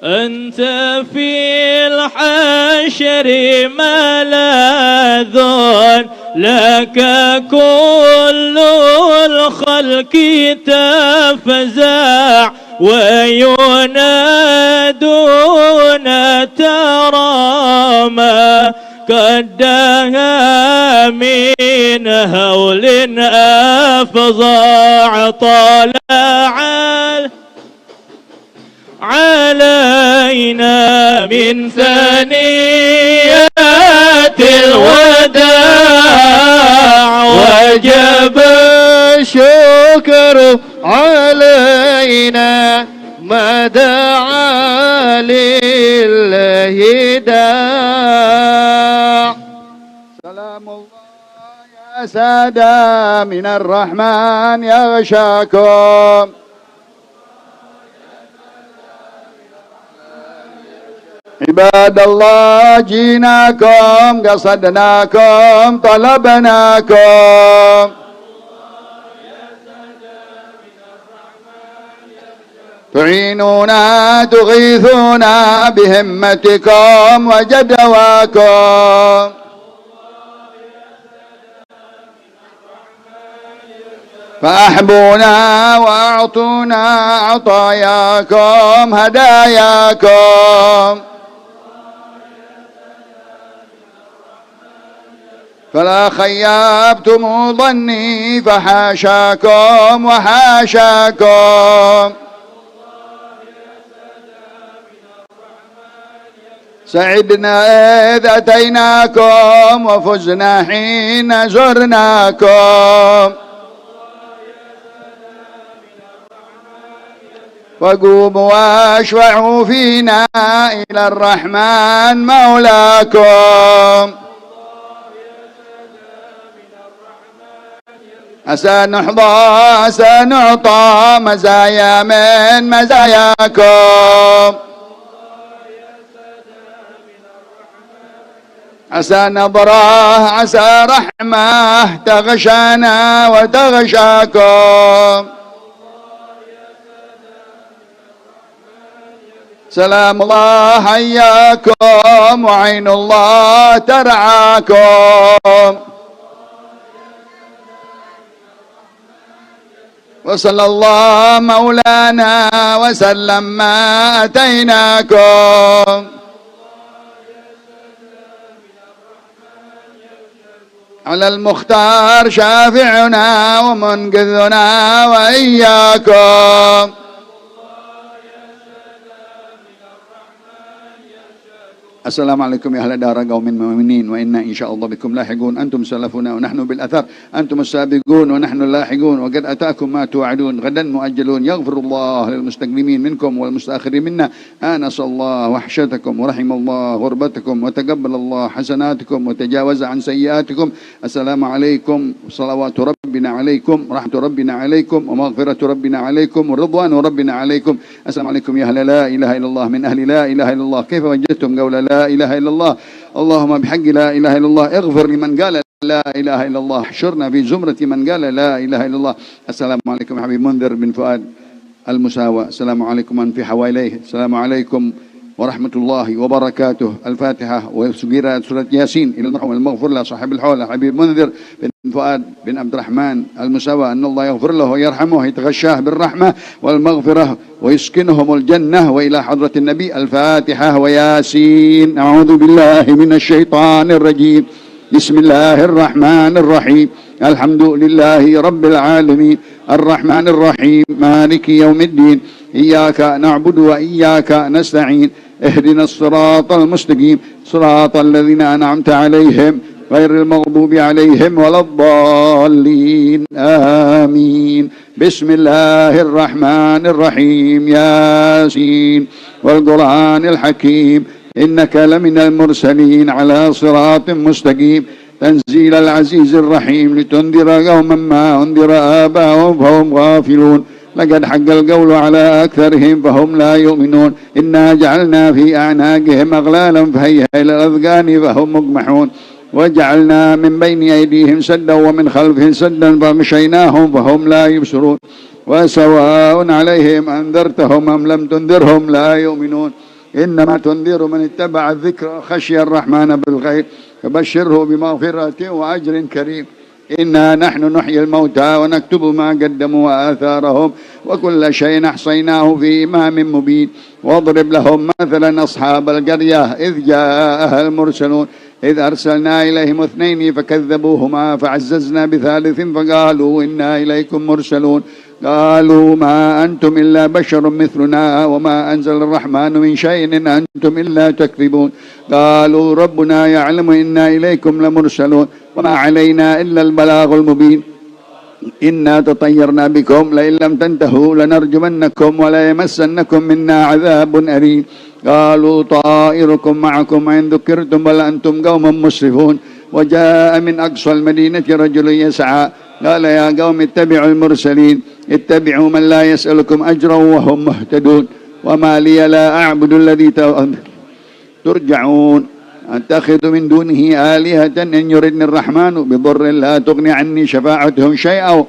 أنت في الحشر ملاذ لك كل الخلق تفزع وينادون ترى ما قدها من هول أفظع طلع علينا من ثنيات الوداع وجب الشكر علينا ما دعا لله داع. سلام الله يا سادة من الرحمن يغشاكم. عباد الله جيناكم قصدناكم طلبناكم تعينونا تغيثونا بهمتكم وجدواكم فأحبونا وأعطونا عطاياكم هداياكم فلا خيبتم ظني فحاشاكم وحاشاكم سعدنا إذ أتيناكم وفزنا حين زرناكم وقوموا واشفعوا فينا إلى الرحمن مولاكم عسى نحظى عسى نعطى مزايا من مزاياكم عسى نظرة عسى رحمة تغشانا وتغشاكم سلام الله حياكم وعين الله ترعاكم وصلى الله مولانا وسلم ما أتيناكم على المختار شافعنا ومنقذنا وإياكم السلام عليكم يا أهل دار قوم مؤمنين وإنا إن شاء الله بكم لاحقون أنتم سلفنا ونحن بالأثر أنتم السابقون ونحن اللاحقون وقد أتاكم ما توعدون غدا مؤجلون يغفر الله للمستقدمين منكم والمستأخرين منا آنس الله وحشتكم ورحم الله غربتكم وتقبل الله حسناتكم وتجاوز عن سيئاتكم السلام عليكم صلوات ربنا عليكم رحمة ربنا عليكم ومغفرة ربنا عليكم ورضوان ربنا عليكم السلام عليكم يا أهل لا إله إلا الله من أهل لا إله إلا الله كيف وجدتم قول لا إله إلا الله اللهم بحق لا إله إلا الله اغفر لمن قال لا إله إلا الله احشرنا في زمرة من قال لا إله إلا الله السلام عليكم حبيب منذر بن فؤاد المساوى السلام عليكم من في حواليه السلام عليكم ورحمة الله وبركاته الفاتحة وسجيرة سورة ياسين إلى المرحوم المغفر له صاحب الحول حبيب منذر بن فؤاد بن عبد الرحمن المساوى أن الله يغفر له ويرحمه ويتغشاه بالرحمة والمغفرة ويسكنهم الجنة وإلى حضرة النبي الفاتحة وياسين أعوذ بالله من الشيطان الرجيم بسم الله الرحمن الرحيم الحمد لله رب العالمين الرحمن الرحيم مالك يوم الدين إياك نعبد وإياك نستعين اهدنا الصراط المستقيم صراط الذين أنعمت عليهم غير المغضوب عليهم ولا الضالين آمين بسم الله الرحمن الرحيم ياسين والقرآن الحكيم إنك لمن المرسلين على صراط مستقيم تنزيل العزيز الرحيم لتنذر قوما ما أنذر آباؤهم فهم غافلون لقد حق القول على أكثرهم فهم لا يؤمنون إنا جعلنا في أعناقهم أغلالا فهي إلى الأذقان فهم مقمحون وجعلنا من بين أيديهم سدا ومن خلفهم سدا فمشيناهم فهم لا يبصرون وسواء عليهم أنذرتهم أم لم تنذرهم لا يؤمنون إنما تنذر من اتبع الذكر وخشي الرحمن بالغيب فبشره بمغفرة وأجر كريم. إنا نحن نحيي الموتى ونكتب ما قدموا وآثارهم وكل شيء أحصيناه في إمام مبين. واضرب لهم مثلا أصحاب القرية إذ جاءها المرسلون إذ أرسلنا إليهم 2 فكذبوهما فعززنا ب3 فقالوا إنا إليكم مرسلون. قالوا ما أنتم إلا بشر مثلنا وما أنزل الرحمن من شيء إن أنتم إلا تكذبون. قالوا ربنا يعلم إنا إليكم لمرسلون وما علينا إلا البلاغ المبين. إنا تطيرنا بكم لئن لم تنتهوا لنرجمنكم ولا يمسنكم منا عذاب أليم. قالوا طائركم معكم إن ذكرتم بل أنتم قوم مسرفون. وجاء من أقصى المدينة رجل يسعى قال يا قوم اتبعوا المرسلين اتبعوا من لا يسألكم أجرا وهم مهتدون. وما لي لا أعبد الذي ترجعون أتخذ من دونه آلهة إن يردني الرحمن بضر لا تغني عني شفاعتهم شيئا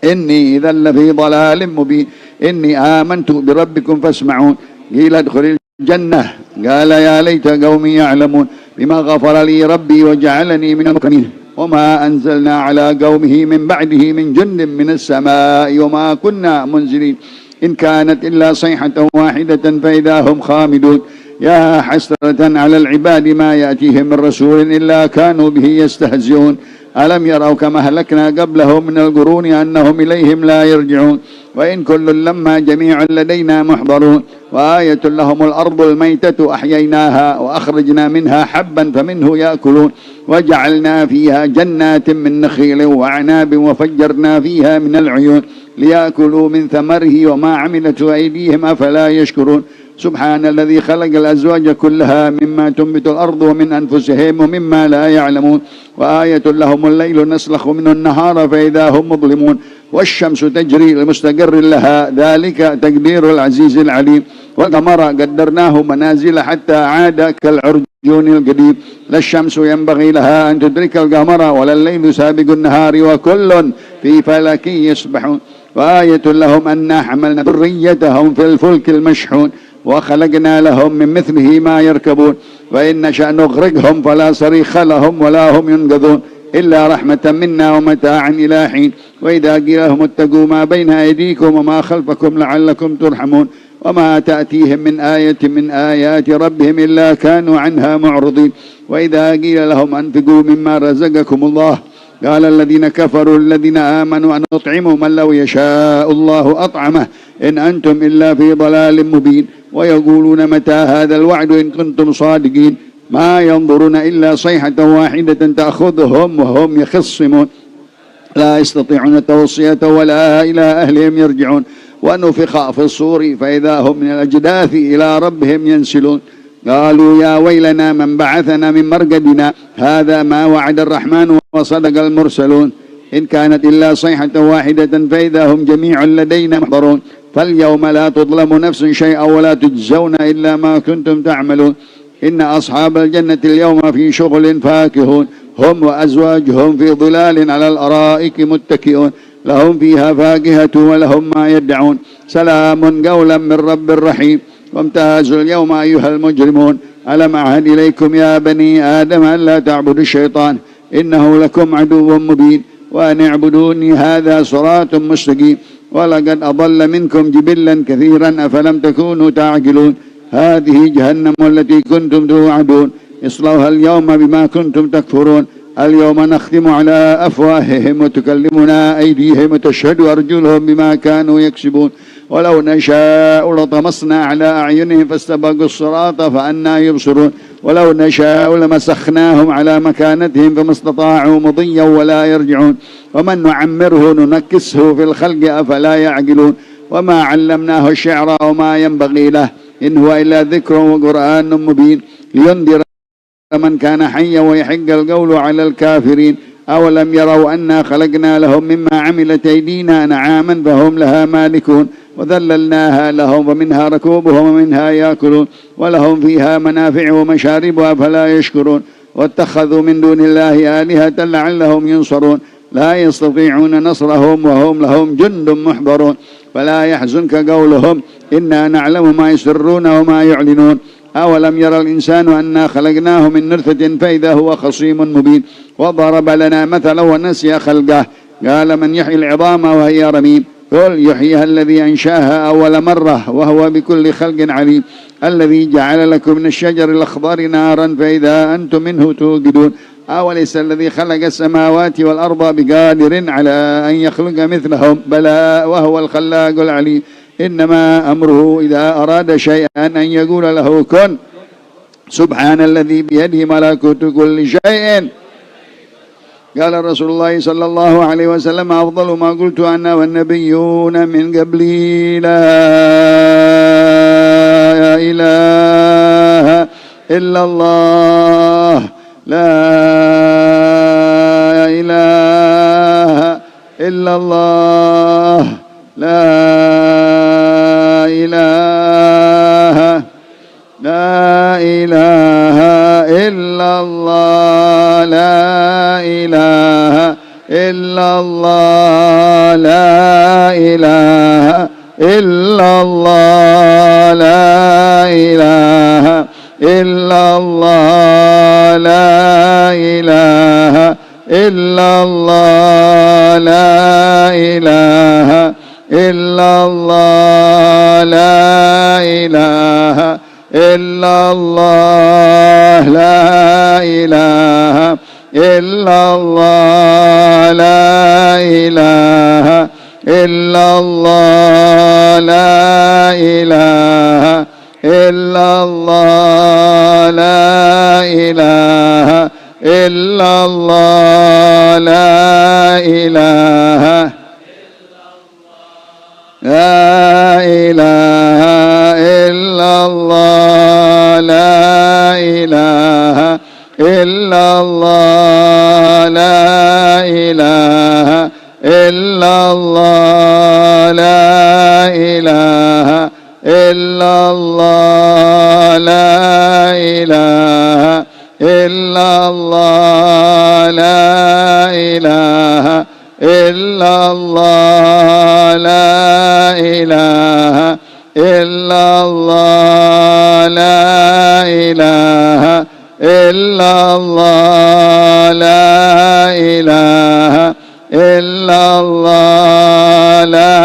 إني إذا لفي ضلال مبين. إني آمنت بربكم فاسمعون. قيل ادخل الجنة قال يا ليت قومي يعلمون بما غفر لي ربي وجعلني من المكرمين. وما أنزلنا على قومه من بعده من جند من السماء وما كنا منزلين إن كانت إلا صيحة واحدة فإذا هم خامدون. يا حسرة على العباد ما يأتيهم من رسول إلا كانوا به يستهزئون. ألم يروا كما أهلكنا قبلهم من القرون أنهم إليهم لا يرجعون. وإن كل لما جميع لدينا محضرون. وآية لهم الأرض الميتة أحييناها وأخرجنا منها حبا فمنه يأكلون. وجعلنا فيها جنات من نخيل وعناب وفجرنا فيها من العيون ليأكلوا من ثمره وما عملته أيديهم أفلا يشكرون. سبحان الذي خلق الأزواج كلها مما تنبت الأرض ومن أنفسهم ومما لا يعلمون. وآية لهم الليل نسلخ منه النهار فإذا هم مظلمون. والشمس تجري لمستقر لها ذلك تقدير العزيز العليم. والقمر قدرناه منازل حتى عاد كالعرجون القديم. لا الشمس ينبغي لها أن تدرك القمر ولا الليل سابق النهار وكل في فلك يسبحون. وآية لهم أنا حملنا ذريتهم في الفلك المشحون وخلقنا لهم من مثله ما يركبون. وإن نشأ نغرقهم فلا صريخ لهم ولا هم ينقذون إلا رحمة منا ومتاعا إلى حين. وإذا قيل لهم اتقوا ما بين أيديكم وما خلفكم لعلكم ترحمون. وما تأتيهم من آية من آيات ربهم إلا كانوا عنها معرضين. وإذا قيل لهم أنفقوا مما رزقكم الله قال الذين كفروا الذين آمنوا أن نطعموا من لو يشاء الله أطعمه إن أنتم إلا في ضلال مبين. ويقولون متى هذا الوعد إن كنتم صادقين ما ينظرون إلا صيحة واحدة تأخذهم وهم يخصمون لا يستطيعون توصية ولا إلى أهلهم يرجعون. ونفخ في الصور فإذا هم من الأجداث إلى ربهم ينسلون. قالوا يا ويلنا من بعثنا من مرقدنا هذا ما وعد الرحمن وصدق المرسلون إن كانت إلا صيحة واحدة فإذا هم جميع لدينا محضرون. فاليوم لا تظلم نفس شيئا ولا تجزون إلا ما كنتم تعملون. إن أصحاب الجنة اليوم في شغل فاكهون هم وأزواجهم في ظلال على الأرائك متكئون لهم فيها فاكهة ولهم ما يدعون. سلام قولا من رب رحيم. وامتازوا اليوم أيها المجرمون ألم أعهد إليكم يا بني آدم أن لا تعبدوا الشيطان إنه لكم عدو مبين وأن اعبدوني هذا صراط مستقيم. ولقد أضل منكم جبلا كثيرا أفلم تكونوا تعقلون. هذه جهنم التي كنتم توعدون اصلوها اليوم بما كنتم تكفرون. اليوم نختم على أفواههم وتكلمنا أيديهم وتشهد أرجلهم بما كانوا يكسبون. ولو نشاء لطمسنا على أعينهم فاستبقوا الصراط فأنا يبصرون. ولو نشاء لمسخناهم على مكانتهم فما استطاعوا مضيا ولا يرجعون. ومن نعمره ننكسه في الخلق أفلا يعقلون. وما علمناه الشعر وما ينبغي له إن هو إلا ذكر وقرآن مبين لينذر من كان حيا ويحق القول على الكافرين. أولم يروا أنا خلقنا لهم مما عملت أيدينا نعاما فهم لها مالكون وذللناها لهم ومنها ركوبهم ومنها يأكلون ولهم فيها منافع ومشارب أفلا يشكرون. واتخذوا من دون الله آلهة لعلهم ينصرون لا يستطيعون نصرهم وهم لهم جند محضرون. فلا يحزنك قولهم إنا نعلم ما يسرون وما يعلنون أولم يرى الإنسان أنا خلقناه من نطفة فإذا هو خصيم مبين وضرب لنا مثلا ونسي خلقه قال من يحيي العظام وهي رميم قل يحييها الذي أنشاها أول مرة وهو بكل خلق عليم الذي جعل لكم من الشجر الأخضر نارا فإذا أنتم منه توقدون أوليس الذي خلق السماوات والأرض بقادر على أن يخلق مثلهم بلى وهو الخلاق العليم إنما أمره إذا أراد شيئا أن يقول له كن سبحان الذي بيده ملكوت كل شيء قال رسول الله صلى الله عليه وسلم أفضل ما قلت أنا والنبيون من قبلي لا إله إلا الله لا إله إلا الله لا إله لا إله إلا الله لا إله إلا الله لا إله إلا الله لا إله إلا الله لا إله إلا الله لا إله إلا الله لا إله إلا الله لا إله إلا الله لا إله إلا الله لا إله إلا الله لا إله إلا الله لا إله لا إله إلا الله لا إله إلا الله لا إله إلا الله لا إله إلا الله لا إله إلا الله لا إله إلا الله لا إله إلا الله لا إله إلا الله لا إله إلا الله لا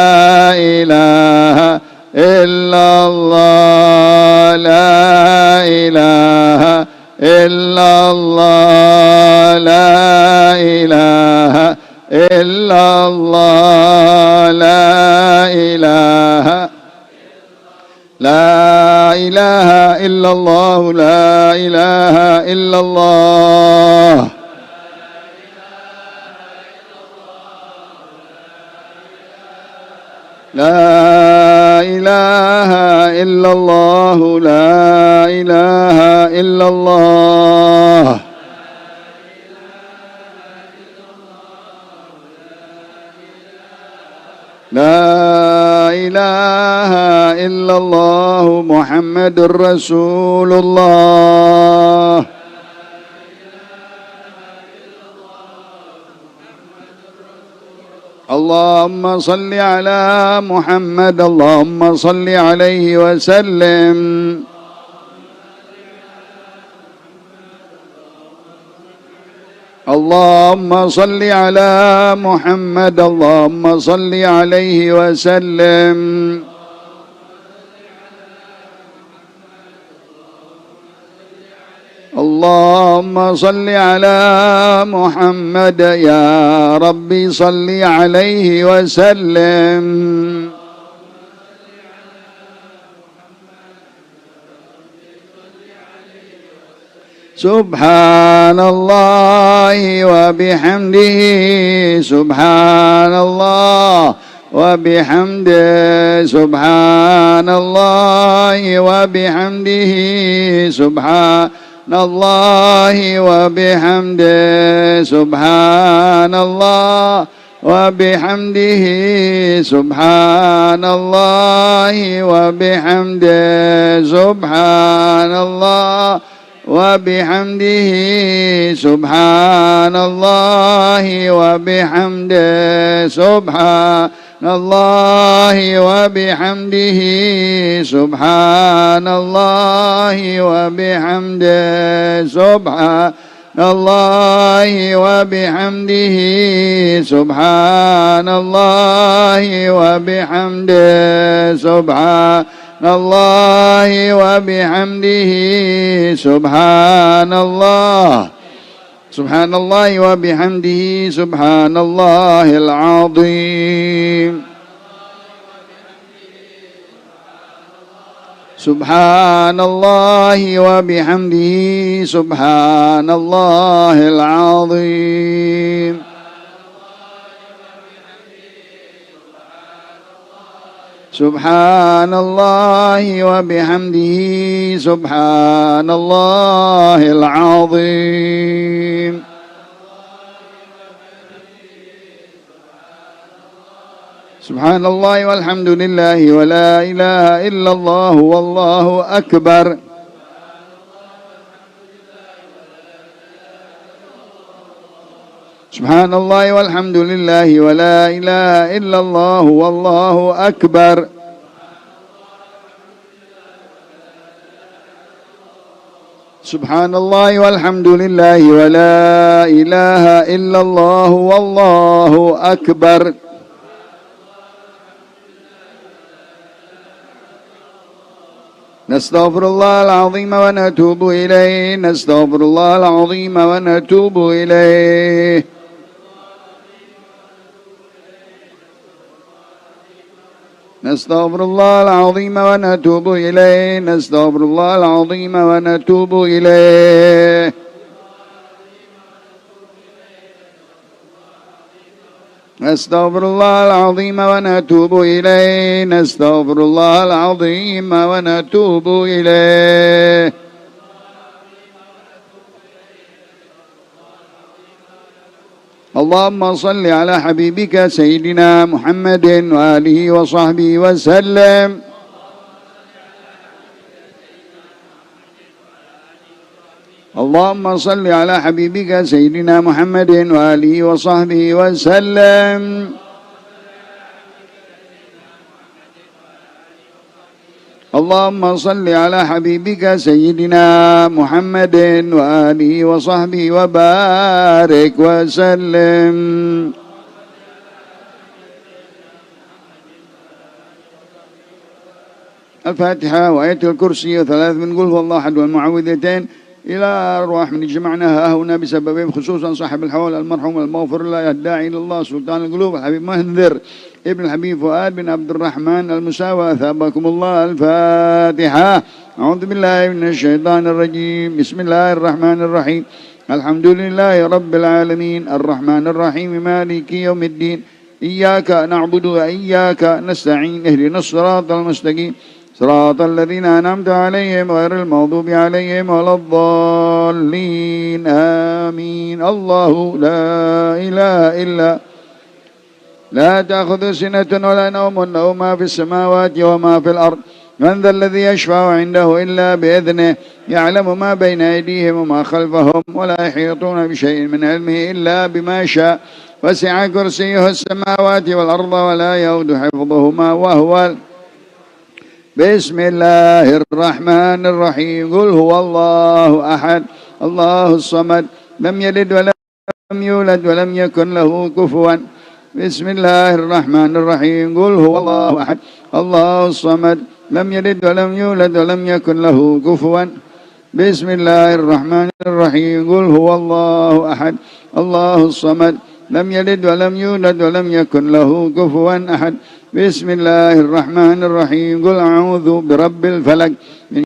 إله إلا الله لا إله إلا الله لا إله إلا الله لا إله لا إله إلا الله لا إله إلا الله لا إله إلا الله لا إله إلا الله لا إله إلا الله محمد رسول الله اللهم صل على محمد اللهم صل عليه وسلم اللهم صل على محمد اللهم صل عليه وسلم اللهم صل على محمد يا ربي صل عليه وسلم سبحان الله وبحمده سبحان الله وبحمده سبحان الله وبحمده سبحان الله وبحمده سبحان الله وبحمده سبحان الله وبحمده سبحان الله وبحمده سبحان الله وبحمده سبحان الله وبحمده سبحان الله وبحمده سبحان الله وبحمده سبحان الله وبحمده سبحان الله وبحمده سبحان الله سبحان الله وبحمده سبحان الله العظيم سبحان الله وبحمده سبحان الله العظيم سبحان الله وبحمده سبحان الله العظيم سبحان الله والحمد لله ولا إله إلا الله والله أكبر سبحان الله والحمد لله ولا إله إلا الله والله أكبر سبحان الله والحمد لله ولا إله إلا الله والله أكبر نستغفر الله العظيم ونتوب إليه نستغفر الله العظيم ونتوب إليه نستغفر الله العظيم ونتوب إليه نستغفر الله العظيم ونتوب إليه نستغفر الله العظيم ونتوب إليه نستغفر الله العظيم ونتوب إليه اللهم صل على حبيبك سيدنا محمد وآله وصحبه وسلم اللهم صل على حبيبك سيدنا محمد وآله وصحبه وسلم اللهم صل على حبيبك سيدنا محمد وآله وصحبه وبارك وسلم الفاتحة وآية الكرسي وثلاث من قل هو الله أحد والمعوذتين إلى أرواح من جمعنا هنا بسببهم خصوصا صاحب الحول المرحوم المغفر الله الداعي إلى الله سلطان القلوب الحبيب مهندر ابن الحبيب فؤاد بن عبد الرحمن المساوى ثابكم الله الفاتحة أعوذ بالله من الشيطان الرجيم بسم الله الرحمن الرحيم الحمد لله رب العالمين الرحمن الرحيم مالك يوم الدين إياك نعبد وإياك نستعين اهدنا الصراط المستقيم صراط الذين أنعمت عليهم غير المغضوب عليهم ولا الضالين آمين الله لا إله إلا لا تأخذ سنة ولا نوم له ما في السماوات وما في الأرض من ذا الذي يشفع عنده إلا بإذنه يعلم ما بين أيديهم وما خلفهم ولا يحيطون بشيء من علمه إلا بما شاء وسع كرسيه السماوات والأرض ولا يؤود حفظهما وهو بسم الله الرحمن الرحيم قل هو الله أحد الله الصمد لم يلد ولم يولد ولم يكن له كفوا بسم الله الرحمن الرحيم قل هو الله أحد الله الصمد لم يلد ولم يولد ولم يكن له كفوا بسم الله الرحمن الرحيم قل هو الله أحد الله الصمد لم يلد ولم يولد ولم يكن له كفوا أحد بسم الله الرحمن الرحيم قل أعوذ برب الفلق من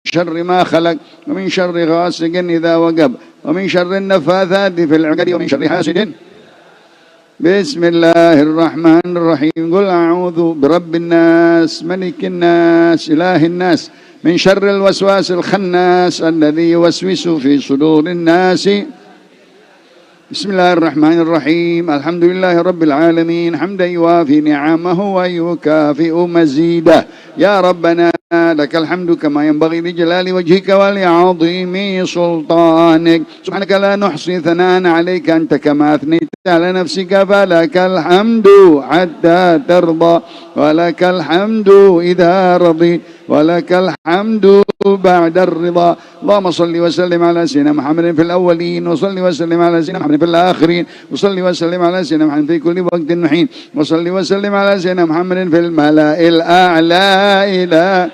شر ما خلق ومن شر غاسق إذا وقب ومن شر النفاثات في العقد ومن شر حاسد بسم الله الرحمن الرحيم قل أعوذ برب الناس ملك الناس إله الناس من شر الوسواس الخناس الذي يوسوس في صدور الناس بسم الله الرحمن الرحيم الحمد لله رب العالمين حمدا يوافي نعمه ويكافئ مزيده يا ربنا لك الحمد كما ينبغي لجلال وجهك ولعظيم سلطانك سبحانك لا نحصي ثناء عليك أنت كما أثنيت على نفسك فلك الحمد حتى ترضى ولك الحمد إذا رضيت ولك الحمد بعد الرضا اللهم صل وسلم على سيدنا محمد في الأولين وصل وسلم على سيدنا محمد في الآخرين وصل وسلم على سيدنا محمد في كل وقت حين وصل وسلم على سيدنا محمد في الملأ الأعلى إلى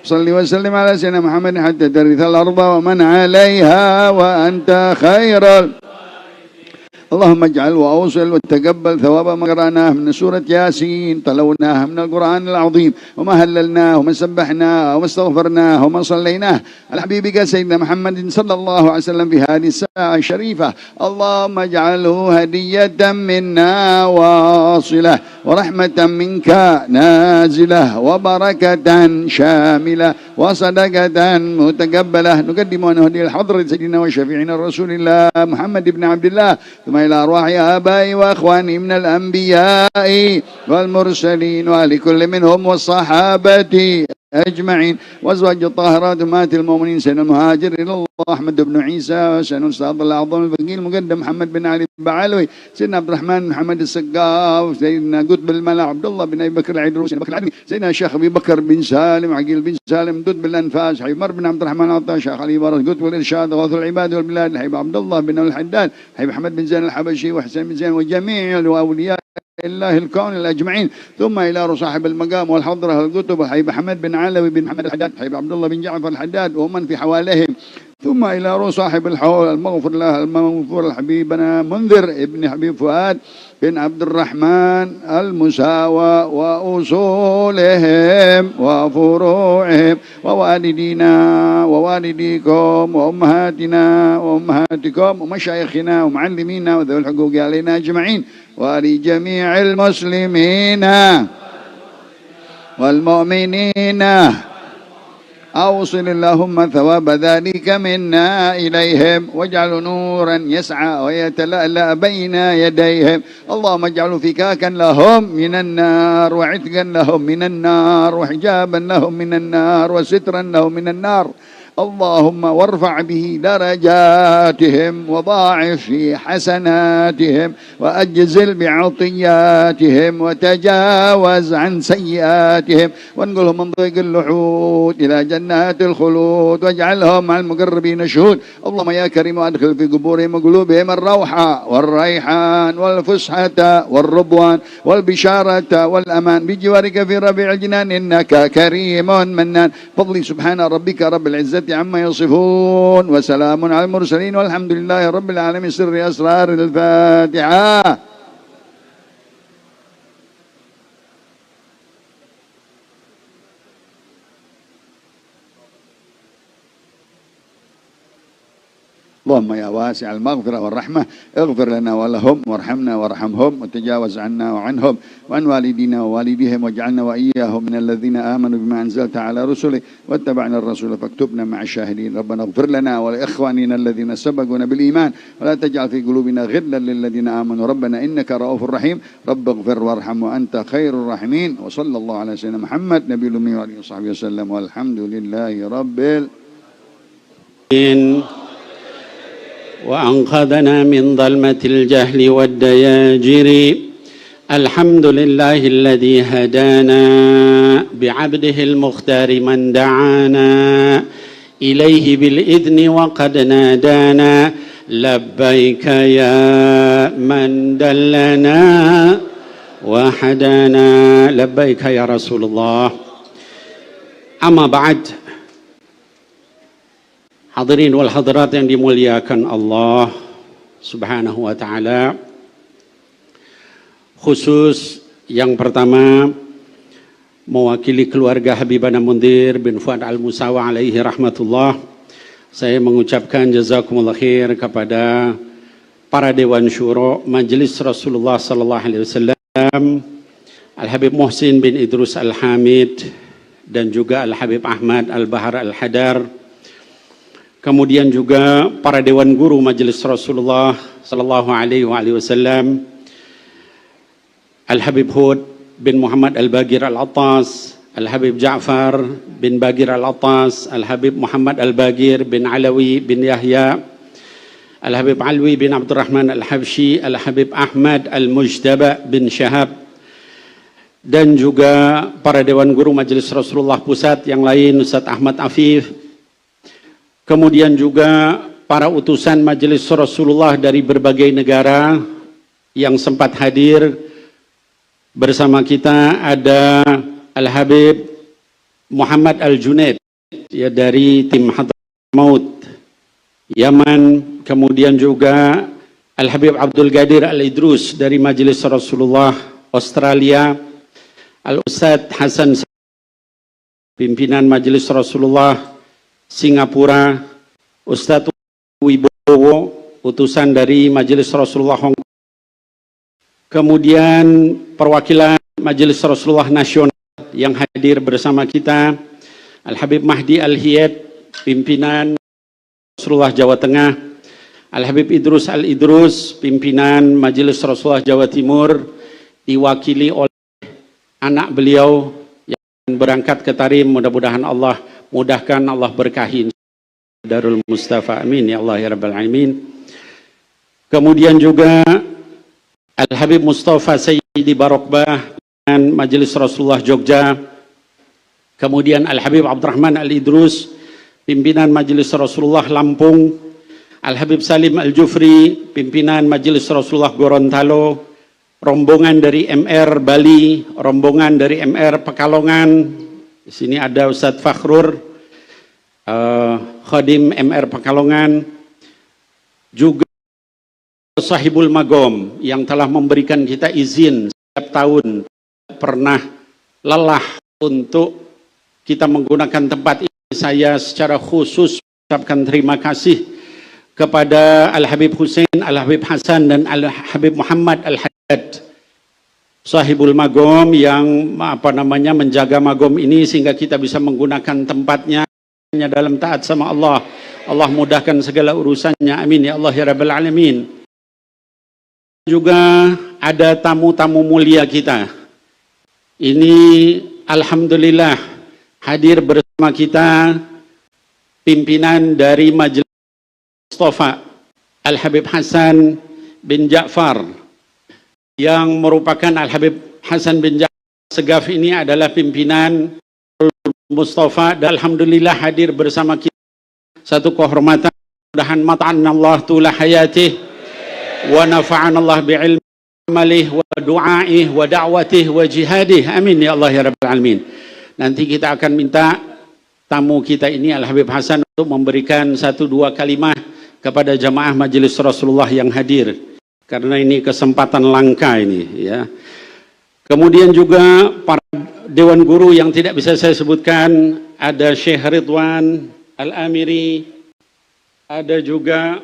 صل وسلم على سيدنا محمد حتى ترث الأرض ومن عليها وأنت خير اللهم اجعل وأوصل وتقبل ثواب ما قرأناه من سورة ياسين تلوناه من القرآن العظيم وما هللناه وما سبحناه وما استغفرناه وما صليناه على حبيبك سيدنا محمد صلى الله عليه وسلم في هذه الساعة الشريفة اللهم اجعله هدية منا واصلة ورحمة منك نازلة وبركة شاملة وصدقة متقبلة نقدم ونهدي الحضرة سيدنا وشفيعنا رسول الله محمد بن عبد الله ثم إلى أرواح آبائي وأخواني من الأنبياء والمرسلين وأهل كل منهم والصحابة أجمعين وأزواج الطاهرات أمهات المؤمنين سيدنا المهاجر إلى الله أحمد بن عيسى سيدنا الأستاذ الأعظم الفقيه المقدم محمد بن علي بعلوي سيدنا عبد الرحمن محمد السقاف سيدنا قطب الملا عبد الله بن أبي بكر العيدروسي سيدنا بكر العدني سيدنا الشيخ أبي بكر بن سالم عقيل بن سالم قطب الأنفاس حبيب بن عبد الرحمن عطا شيخ علي بارز قطب الإرشاد غوث العباد والبلاد حبيب عبد الله بن الحداد حبيب أحمد بن زين الحبشي وحسين بن زين وجميع الأولياء الله الكون الأجمعين ثم إلى صاحب المقام والحضرة الكتب الحبيب أحمد بن علوي بن محمد الحداد حبيب عبد الله بن جعفر الحداد ومن في حواليهم ثم إلى روح صاحب الحول المغفر له المغفور حبيبنا منذر ابن حبيب فؤاد بن عبد الرحمن المساوى وأصولهم وفروعهم ووالدينا ووالديكم وأمهاتنا وأمهاتكم ومشايخنا ومعلمينا وذوي الحقوق علينا أجمعين ولجميع المسلمين والمؤمنين أوصل اللهم ثواب ذلك منا إليهم واجعل نورا يسعى ويتلألأ بين يديهم اللهم اجعل فكاكا لهم من النار وعتقا لهم من النار وحجابا لهم من النار وسترا لهم من النار اللهم وارفع به درجاتهم وضاعف في حسناتهم وأجزل بعطياتهم وتجاوز عن سيئاتهم وانقلهم من ضيق اللحود إلى جنات الخلود واجعلهم مع المقربين شهود اللهم يا كريم أدخل في قبورهم وقلوبهم الروحة والريحان والفسحة والرضوان والبشارة والأمان بجوارك في ربيع الجنان إنك كريم منان فضلي سبحان ربك رب العزة عما يصفون وسلام على المرسلين والحمد لله رب العالمين سر أسرار الفاتحة اللهم يا واسع المغفرة والرحمة اغفر لنا ولهم وارحمنا وارحمهم وتجاوز عنا وعنهم وعن والدينا ووالديهم واجعلنا وإياهم من الذين آمنوا بما أنزلت على رسلك واتبعنا الرسول فاكتبنا مع الشاهدين ربنا اغفر لنا ولإخواننا الذين سبقونا بالإيمان ولا تجعل في قلوبنا غلا للذين آمنوا ربنا إنك رؤوف رحيم رب اغفر وارحم وأنت خير الراحمين وصلى الله على سيدنا محمد نبي الأمي وآله وصحبه وسلم والحمد لله رب العالمين وأنقذنا من ظلمة الجهل والدياجر الحمد لله الذي هدانا بعبده المختار من دعانا إليه بالإذن وقد نادانا لبيك يا من دلنا وحدانا لبيك يا رسول الله أما بعد Hadirin wal hadirat yang dimuliakan Allah Subhanahu wa taala. Khusus yang pertama mewakili keluarga Habibana Mundir bin Fuad Al-Musawa alaihi rahmatullah, saya mengucapkan jazakumullah khair kepada para dewan syuro Majelis Rasulullah sallallahu alaihi wasallam, Al-Habib Muhsin bin Idrus Al-Hamid dan juga Al-Habib Ahmad Al-Bahar Al-Hadar, kemudian juga para dewan guru Majelis Rasulullah sallallahu alaihi wasallam, Al-Habib Hud bin Muhammad Al-Bagir Al-Attas, Al-Habib Ja'far bin Bagir Al-Attas, Al-Habib Muhammad Al-Bagir bin Alawi bin Yahya, Al-Habib Alwi bin Abdurrahman Al-Habsyi, Al-Habib Ahmad Al-Mujtaba bin Syahab, dan juga para Dewan Guru Majelis Rasulullah Pusat yang lain, Ustadz Ahmad Afif, kemudian juga para utusan Majelis Rasulullah dari berbagai negara yang sempat hadir bersama kita. Ada Al-Habib Muhammad Al-Junaid ya, dari tim Hadramaut Yaman, kemudian juga Al-Habib Abdul Qadir Al-Idrus dari Majelis Rasulullah Australia, Al-Ustadz Hasan pimpinan Majelis Rasulullah Singapura, Ustadz Wibowo utusan dari Majelis Rasulullah Hong Kong, kemudian perwakilan Majelis Rasulullah Nasional yang hadir bersama kita, Al-Habib Mahdi Al-Hiyad pimpinan Rasulullah Jawa Tengah, Al-Habib Idrus Al-Idrus pimpinan Majelis Rasulullah Jawa Timur, diwakili oleh anak beliau yang berangkat ke Tarim. Mudah-mudahan Allah mudahkan, Allah berkahi Darul Mustafa, amin ya Allah ya Rabbal Alamin. Kemudian juga Al-Habib Mustafa Sayyidi Barokbah dan Majelis Rasulullah Jogja, kemudian Al-Habib Abdurrahman Al-Idrus pimpinan Majelis Rasulullah Lampung, Al-Habib Salim Al-Jufri pimpinan Majelis Rasulullah Gorontalo, rombongan dari MR Bali, rombongan dari MR Pekalongan. Di sini ada Ustadz Fakhrur, Khadim MR Pekalongan, juga Sahibul Magom yang telah memberikan kita izin setiap tahun, pernah lelah untuk kita menggunakan tempat ini. Saya secara khusus mengucapkan terima kasih kepada Al-Habib Hussein, Al-Habib Hasan, dan Al-Habib Muhammad Al-Haddad, Sahibul Magom, yang menjaga Magom ini sehingga kita bisa menggunakan tempatnya dalam taat sama Allah. Allah mudahkan segala urusannya, amin ya Allah ya Rabbal Alamin. Juga ada tamu-tamu mulia kita. Ini alhamdulillah hadir bersama kita pimpinan dari Majelis Mustafa Al-Habib Hasan bin Ja'far, yang merupakan Al-Habib Hasan bin Ja'far Segaf ini adalah pimpinan Mustafa, dan alhamdulillah hadir bersama kita. Satu kehormatan, mudah-mudahan mata'anna Allah tula hayatih wa nafa'ana Allah bi'ilmalih wa du'aih wa da'watih wa jihadih, amin ya Allah ya Rabbal Alamin. Nanti kita akan minta tamu kita ini Al-Habib Hasan untuk memberikan 1-2 kalimah kepada jamaah Majelis Rasulullah yang hadir, karena ini kesempatan langka ini ya. Kemudian juga para dewan guru yang tidak bisa saya sebutkan, ada Syekh Ridwan Al-Amiri, ada juga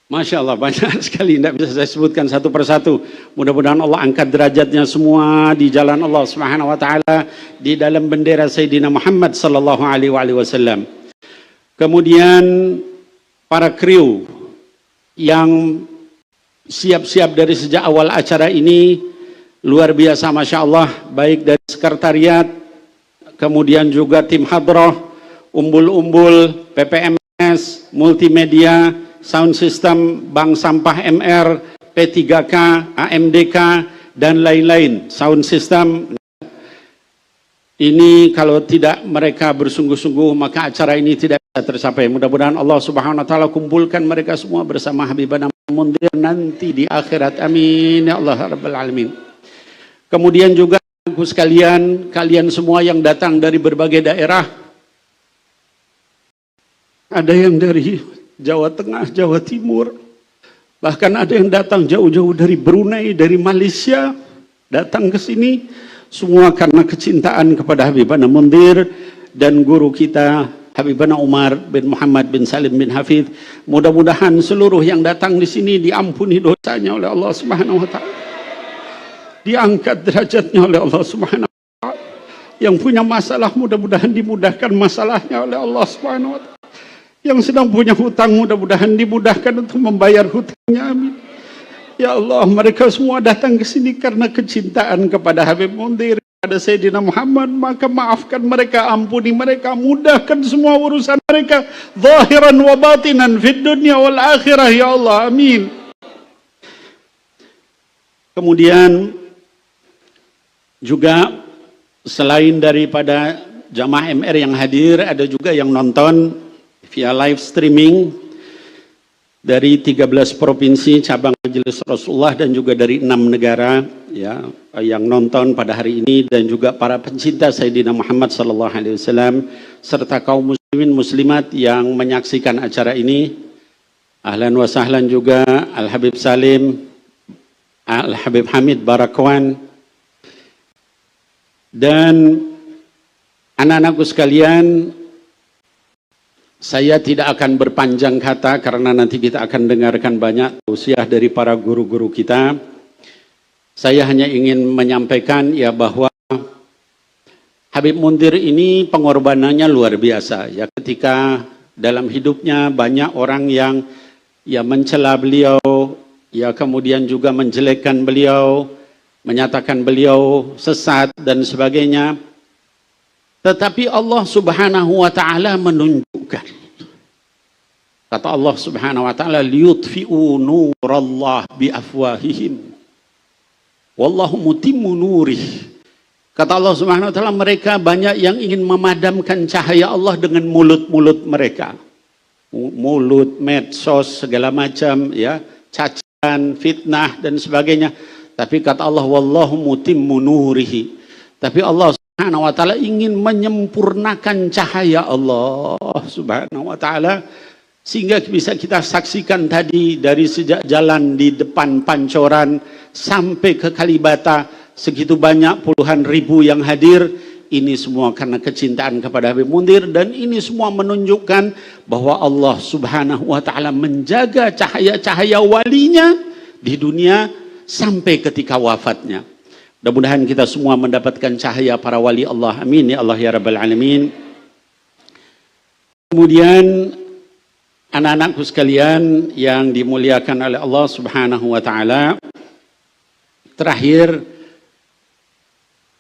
Masya Allah banyak sekali, tidak bisa saya sebutkan satu persatu. Mudah-mudahan Allah angkat derajatnya semua di jalan Allah Subhanahu wa taala, di dalam bendera Sayyidina Muhammad sallallahu alaihi wasallam. Kemudian para kru yang siap-siap dari sejak awal acara ini, luar biasa Masya Allah, baik dari sekretariat, kemudian juga tim hadrah, umbul-umbul, PPMS, multimedia, sound system, bank sampah MR, P3K, AMDK, dan lain-lain, sound system. Ini kalau tidak mereka bersungguh-sungguh, maka acara ini tidak bisa tercapai. Mudah-mudahan Allah Subhanahu wa taala kumpulkan mereka semua bersama Habibana Mundir nanti di akhirat, amin ya Allah rabbal alamin. Kemudian juga sekalian, kalian semua yang datang dari berbagai daerah, ada yang dari Jawa Tengah, Jawa Timur, bahkan ada yang datang jauh-jauh dari Brunei, dari Malaysia, datang ke sini, semua karena kecintaan kepada Habibana Mundir dan guru kita Habibana Umar bin Muhammad bin Salim bin Hafidh. Mudah-mudahan seluruh yang datang di sini diampuni dosanya oleh Allah Subhanahu wa taala, diangkat derajatnya oleh Allah Subhanahu wa taala. Yang punya masalah mudah-mudahan dimudahkan masalahnya oleh Allah Subhanahu wa taala. Yang sedang punya hutang mudah-mudahan dimudahkan untuk membayar hutangnya, amin. Ya Allah, mereka semua datang ke sini karena kecintaan kepada Habib Mundir, kepada Sayyidina Muhammad, maka maafkan mereka, ampuni mereka, mudahkan semua urusan mereka, zahiran wa batinan, fid dunya wal akhirah, ya Allah, amin. Kemudian juga selain daripada jamaah MR yang hadir, ada juga yang nonton via live streaming dari 13 provinsi cabang Majelis Rasulullah dan juga dari 6 negara ya yang nonton pada hari ini, dan juga para pencinta Sayyidina Muhammad sallallahu alaihi wasallam serta kaum muslimin muslimat yang menyaksikan acara ini. Ahlan wa sahlan juga Al Habib Salim, Al Habib Hamid Barakwan, dan anak-anakku sekalian. Saya tidak akan berpanjang kata karena nanti kita akan dengarkan banyak tausiah dari para guru-guru kita. Saya hanya ingin menyampaikan ya bahwa Habib Mundir ini pengorbanannya luar biasa ya. Ketika dalam hidupnya banyak orang yang ya mencela beliau, ya kemudian juga menjelekkan beliau, menyatakan beliau sesat dan sebagainya. Tetapi Allah Subhanahu wa taala menunjukkan, kata Allah Subhanahu wa taala, liyutfi'u nurallah biafwahihim wallahu mutimmu nurih. Kata Allah Subhanahu wa taala, mereka banyak yang ingin memadamkan cahaya Allah dengan mulut-mulut mereka. Mulut, medsos, segala macam ya, cacian, fitnah dan sebagainya. Tapi kata Allah, wallahu mutimmu nurihi. Tapi Allah Subhanahu wa ta'ala ingin menyempurnakan cahaya Allah Subhanahu wa ta'ala, sehingga bisa kita saksikan tadi dari sejak jalan di depan Pancoran sampai ke Kalibata, segitu banyak puluhan ribu yang hadir. Ini semua karena kecintaan kepada Habib Mundir, dan ini semua menunjukkan bahwa Allah Subhanahu wa ta'ala menjaga cahaya-cahaya walinya di dunia sampai ketika wafatnya. Mudah-mudahan kita semua mendapatkan cahaya para wali Allah. Amin ya Allah ya Rabbal Alamin. Kemudian anak-anakku sekalian yang dimuliakan oleh Allah Subhanahu wa taala, terakhir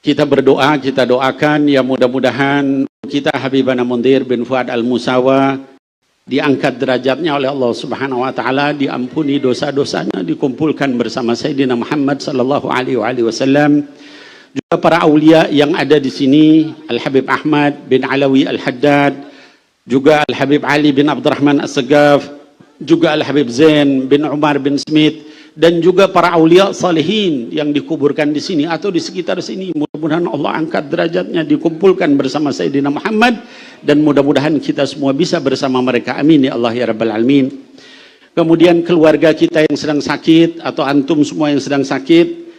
kita berdoa, kita doakan ya mudah-mudahan kita Habibana Mundir bin Fuad Al-Musawa diangkat derajatnya oleh Allah Subhanahu wa taala, diampuni dosa-dosanya, dikumpulkan bersama Sayyidina Muhammad sallallahu alaihi wasallam. Juga para aulia yang ada di sini, Al Habib Ahmad bin Alawi Al Haddad, juga Al Habib Ali bin Abdurrahman As-Segaf, juga Al Habib Zain bin Umar bin Smith, dan juga para aulia salihin yang dikuburkan di sini atau di sekitar sini. Mudah-mudahan Allah angkat derajatnya, dikumpulkan bersama Sayyidina Muhammad, dan mudah-mudahan kita semua bisa bersama mereka. Amin ya Allah ya Rabbal Alamin. Kemudian keluarga kita yang sedang sakit atau antum semua yang sedang sakit.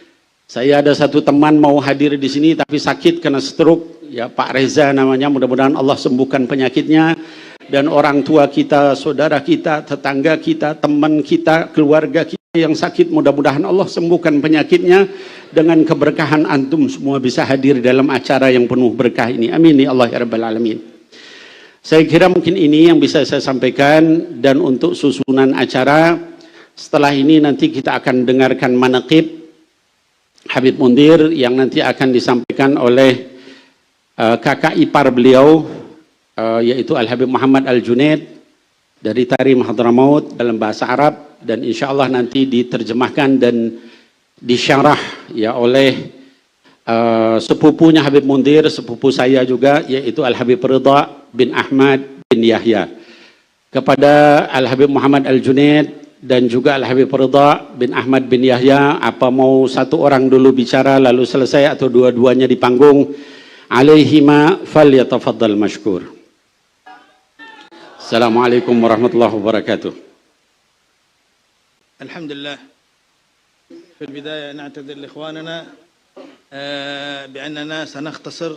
Saya ada satu teman mau hadir di sini tapi sakit kena stroke ya, Pak Reza namanya. Mudah-mudahan Allah sembuhkan penyakitnya. Dan orang tua kita, saudara kita, tetangga kita, teman kita, keluarga kita yang sakit, mudah-mudahan Allah sembuhkan penyakitnya, dengan keberkahan antum semua bisa hadir dalam acara yang penuh berkah ini. Amin ya Allah ya Rabbal Alamin. Saya kira mungkin ini yang bisa saya sampaikan, dan untuk susunan acara setelah ini nanti kita akan dengarkan manaqib Habib Mundir yang nanti akan disampaikan oleh kakak ipar beliau, yaitu Al Habib Muhammad Al Junaid dari Tarim Hadramaut dalam bahasa Arab, dan insya Allah nanti diterjemahkan dan disyarah ya oleh sepupunya Habib Mundir, sepupu saya juga, yaitu Al Habib Ridha bin Ahmad bin Yahya. Kepada Al Habib Muhammad Al Junaid dan juga Al Habib Ridha bin Ahmad bin Yahya, apa mau satu orang dulu bicara lalu selesai atau dua-duanya di panggung? Alaihima falyatafaddal mashkur. Assalamualaikum warahmatullahi wabarakatuh. Alhamdulillah. في البداية نعتذر لإخواننا بأننا سنختصر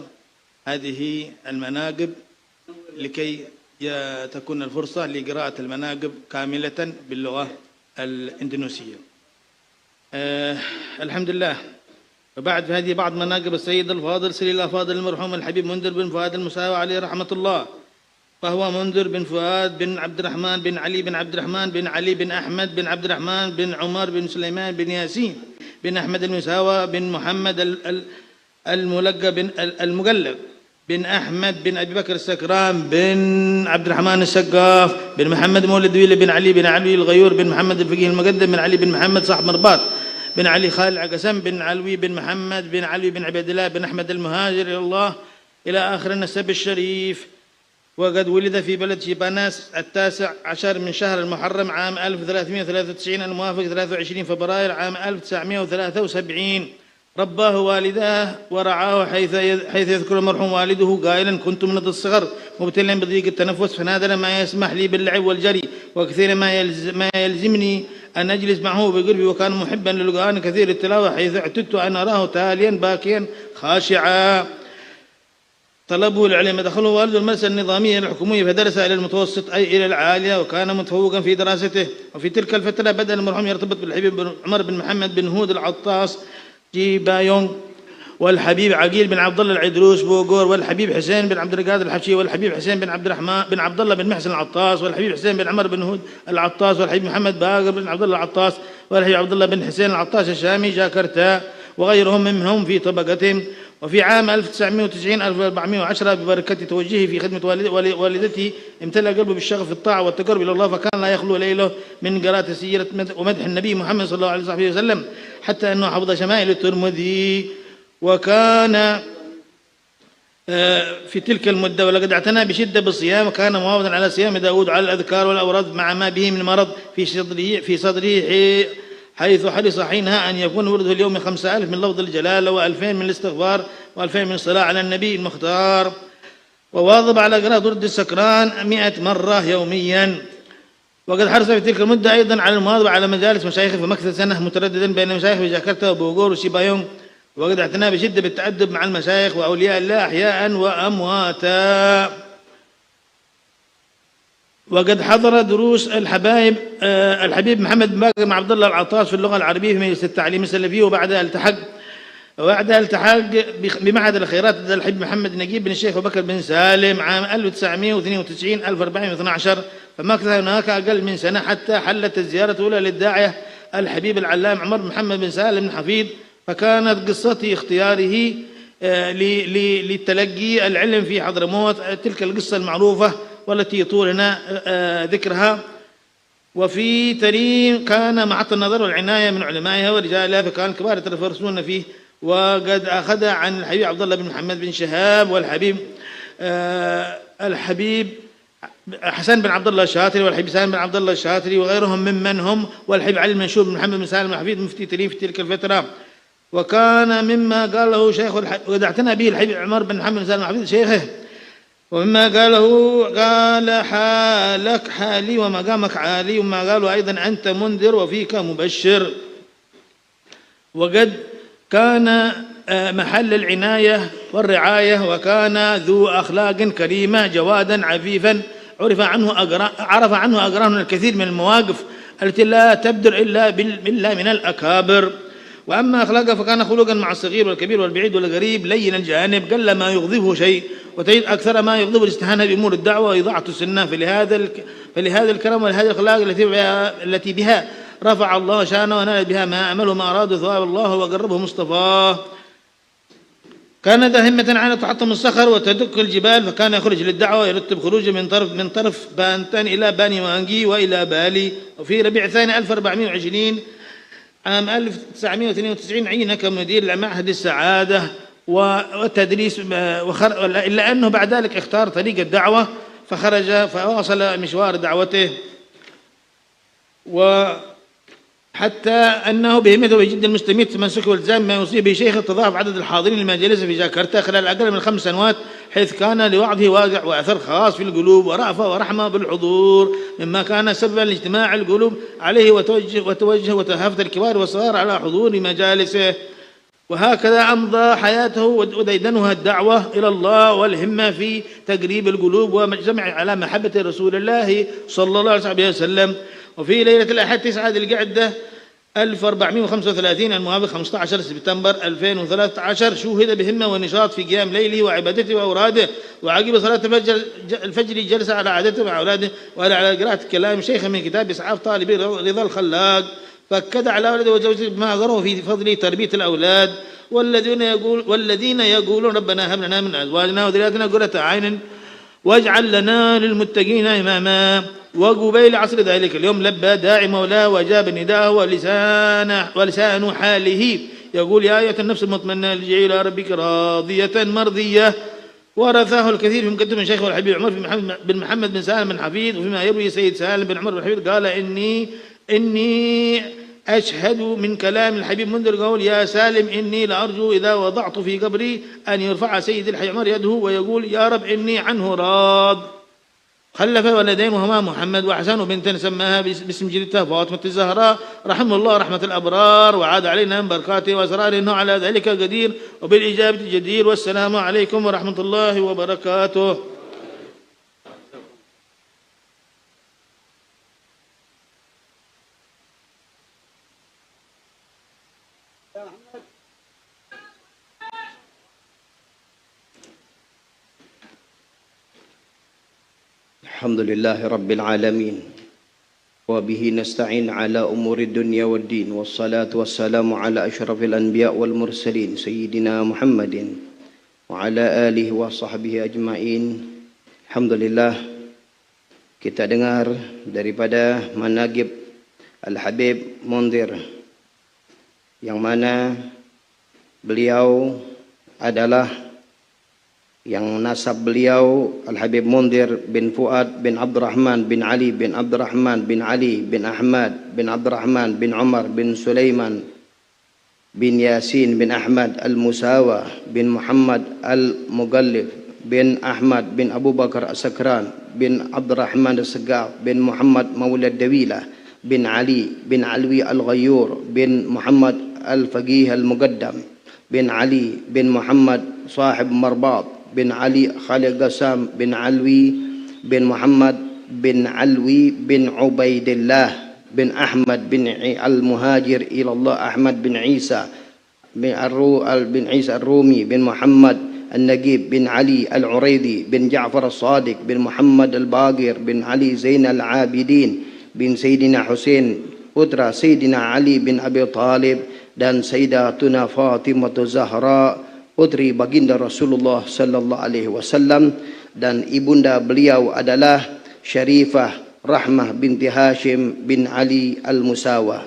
هذه المناقب لكي تكون الفرصة لقراءة المناقب كاملة باللغة الإندونيسية. الحمد لله. وبعد هذه بعض مناقب السيد الفاضل سليل الأفاضل المرحوم الحبيب منذر بن فؤاد المساوي عليه رحمة الله. وهو منذر بن فؤاد بن عبد الرحمن بن علي بن عبد الرحمن بن علي بن أحمد بن عبد الرحمن بن عمر بن سليمان بن ياسين بن أحمد المساوى بن محمد المقلب بن أحمد بن أبي بكر السكران بن عبد الرحمن السقاف بن محمد مولد ويلي بن علي الغيور بن محمد الفقيه المقدم بن علي بن محمد صاحب مرباط بن علي خالد العقسم بن علوي بن محمد بن علي بن عبيد الله بن أحمد المهاجر إلى الله إلى آخر النسب الشريف. وقد ولد في بلد شيباناس 19 من شهر المحرم عام 1393 الموافق 23 فبراير عام 1973. رباه والداه ورعاه حيث يذكر المرحوم والده قائلا: كنت منذ الصغر مبتلا بضيق التنفس فنادر ما يسمح لي باللعب والجري وكثيرا ما يلزمني أن أجلس معه بقربي، وكان محبا للقرآن كثير التلاوة حيث اعتدت أن أراه تاليا باكيا خاشعا. طلبه العلم، دخله والده المدرسة النظامية الحكومية فدرس إلى المتوسط أي إلى العالية، وكان متفوقا في دراسته. وفي تلك الفترة بدأ المرحوم يرتبط بالحبيب بن عمر بن محمد بن هود العطاس جيبايونغ، والحبيب عقيل بن عبد الله العدروس بوغور، والحبيب حسين بن عبد القادر الحبشي، والحبيب حسين بن عبد الرحمن بن عبد الله بن محسن العطاس، والحبيب حسين بن عمر بن هود العطاس، والحبيب محمد باقر بن عبد الله العطاس، والحبيب عبد الله بن حسين العطاس الشامي جاكرتا، وغيرهم منهم في طبقتهم. وفي عام 1990 1410 ببركة توجهه في خدمة والدته امتلأ قلبه بالشغف في الطاعة والتقرب إلى الله، فكان لا يخلو ليله من قراءة سيرة ومدح النبي محمد صلى الله عليه وسلم، حتى أنه حفظ شمائل الترمذي. وكان في تلك المدة ولقد اعتنى بشدة بالصيام، وكان مواظبا على صيام داود وعلى الأذكار والأوراد مع ما به من مرض في صدره حيث حرص حينها أن يكون ورده اليوم 5000 من لفظ الجلالة و2000 من الاستغفار و2000 من الصلاة على النبي المختار. وواظب على قراءة ورد السكران 100 مرة يوميا. وقد حرص في تلك المدة أيضا على المواظبة على مجالس مشايخه في مكث سنة مترددا بين مشايخ في جاكرتا وبوغور وشيبايونغ. وقد اعتنى بشدة بالتأدب مع المشايخ وأولياء الله أحياء وأمواتا. وقد حضر دروس الحبيب محمد بن باقر مع عبد الله العطاس في اللغة العربية في مجلس التعليم السلفي، وبعدها التحق بمعهد الخيرات لدى الحبيب محمد نجيب بن الشيخ أبو بكر بن سالم عام 1992 1412، فمكث هناك أقل من سنة حتى حلت الزيارة الأولى للداعية الحبيب العلام عمر بن محمد بن سالم بن حفيظ. فكانت قصة اختياره للتلقي العلم في حضرموت تلك القصة المعروفة والتي يطولنا ذكرها. وفي تريم كان محط النظر والعناية من علمائها ورجالها، فكان كبار يتفرسون فيه. وقد أخذ عن الحبيب عبد الله بن محمد بن شهاب الحبيب حسن بن عبد الله الشاطري والحبيب سالم بن عبد الله الشاطري وغيرهم ممن هم، والحبيب علي المنشور بن محمد بن سالم الحفيظ مفتي تريم في تلك الفترة. وكان مما قال له شيخ وقد اعتنى به الحبيب عمر بن محمد بن سالم الحفيظ شيخه، ومما قاله قال: حالك حالي ومقامك عالي، وما قالوا أيضا أنت منذر وفيك مبشر. وقد كان محل العناية والرعاية، وكان ذو أخلاق كريمة جوادا عفيفا، عرف عنه أقران الكثير من المواقف التي لا تبدر إلا من الأكابر. وأما أخلاقه فكان خلقا مع الصغير والكبير والبعيد والقريب لين الجانب، قل ما يغضبه شيء، وتجد أكثر ما يغضبه الاستهانة بأمور الدعوة وإضاعة السنة. فلهذا الكرم ولهذه الأخلاق التي بها رفع الله شانه ونال بها ما أمله ما أراد ثواب الله وقربه مصطفاه. كان ذا همة على تحطم الصخر وتدك الجبال، فكان يخرج للدعوة ويرتب خروجه من طرف بانتان إلى باني وانجي وإلى بالي. وفي ربيع الثاني 1420 عام 1992 عين كمدير لمعهد السعادة والتدريس، إلا أنه بعد ذلك اختار طريق الدعوة فخرج فواصل مشوار دعوته. وحتى أنه بهمته وجد المستميت تمسك والتزام ما يصيب به شيخ تضاعف عدد الحاضرين لمجالسه في جاكرتا خلال أقل من 5 سنوات، حيث كان لوعظه واقع وأثر خاص في القلوب ورأفة ورحمة بالحضور، مما كان سببا لاجتماع القلوب عليه وتوجه وتهافت الكبار والصغار على حضور مجالسه. وهكذا أمضى حياته وديدنها الدعوة إلى الله والهمة في تقريب القلوب ومجتمع على محبة رسول الله صلى الله عليه وسلم. وفي ليلة الأحد 9 ذي القعدة 1435 الموافق 15 سبتمبر 2013 شوهد بهمة ونشاط في قيام ليله وعبادته وأوراده، وعقب صلاة الفجر جلس على عادته مع أولاده وعلى قراءة كلام شيخ من كتاب إسعاف طالب رضا الخلاق، فأكد على أولاده وزوجته بما غروا في فضل تربية الأولاد، والذين يقولون ربنا هب لنا من أزواجنا وذرياتنا قرة أعين واجعل لنا للمتقين إماما. وقبيل عصر ذلك اليوم لبى داعي مولاه وأجاب نداءه ولسان حاله يقول يا أيها النفس المطمئنة ارجعي إلى ربك راضية مرضية. ورثاه الكثير في مقدمة الشيخ والحبيب عمر بن محمد بن سالم بن حفيظ، وفيما يروي سيد سالم بن عمر بن حفيظ قال إني أشهد من كلام الحبيب منذر قول يا سالم إني لأرجو إذا وضعت في قبري أن يرفع سيد الحي عمر يده ويقول يا رب إني عنه راض. خلف ولدين وهما محمد وحسن وبنتا سماها باسم جدتها فاطمة الزهراء رحمه الله رحمة الأبرار، وعاد علينا من بركاته وأسراره إنه على ذلك قدير وبالإجابة جدير. والسلام عليكم ورحمة الله وبركاته. Alhamdulillahi Rabbil Alamin wa bihi nasta'in ala umuri dunya wad din wassalatu wassalamu ala asyrafil anbiya wal mursalin sayyidina Muhammadin wa ala alihi wa sahbihi ajma'in. Alhamdulillah, kita dengar daripada manaqib Al-Habib Mundhir yang mana beliau adalah yang nasab beliau Al-Habib Mundhir bin Fuad bin Abdurrahman bin Ali bin Abdurrahman bin Ali bin Ahmad bin Abdurrahman bin Umar bin Sulaiman bin Yasin bin Ahmad Al-Musawa bin Muhammad Al-Mughallif bin Ahmad bin Abu Bakar As-Sakran bin Abdurrahman As-Sagaf bin Muhammad Maulad Dawilah bin Ali bin Alwi Al-Ghayur bin Muhammad Al-Faqih Al-Muqaddam bin Ali bin Muhammad Sahib Marbat bin Ali Khalid Qassam bin Alwi bin Muhammad bin Alwi bin Ubaidillah bin Ahmad bin Al-Muhajir ilallah Ahmad bin Isa bin Isa Ar-Rumi bin Muhammad Al-Nagib bin Ali Al-Uraidi bin Ja'far As-Sadiq bin Muhammad Al-Baqir bin Ali Zain Al-Abidin bin Sayyidina Husain putra Sayyidina Ali bin Abi Talib dan Sayyidatuna Fatimah Zahra putri baginda Rasulullah sallallahu alaihi wasallam, dan ibunda beliau adalah Syarifah Rahmah binti Hashim bin Ali Al-Musawa.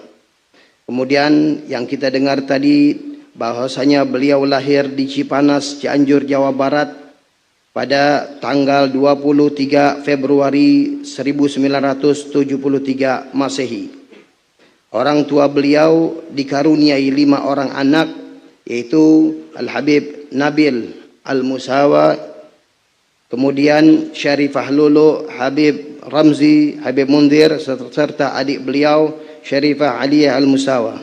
Kemudian yang kita dengar tadi bahwasanya beliau lahir di Cipanas, Cianjur, Jawa Barat pada tanggal 23 Februari 1973 Masehi. Orang tua beliau dikaruniai 5 orang anak, yaitu Al-Habib Nabil Al-Musawa, kemudian Syarifah Lulu, Habib Ramzi, Habib Mundhir, serta adik beliau Syarifah Aliyah Al-Musawa.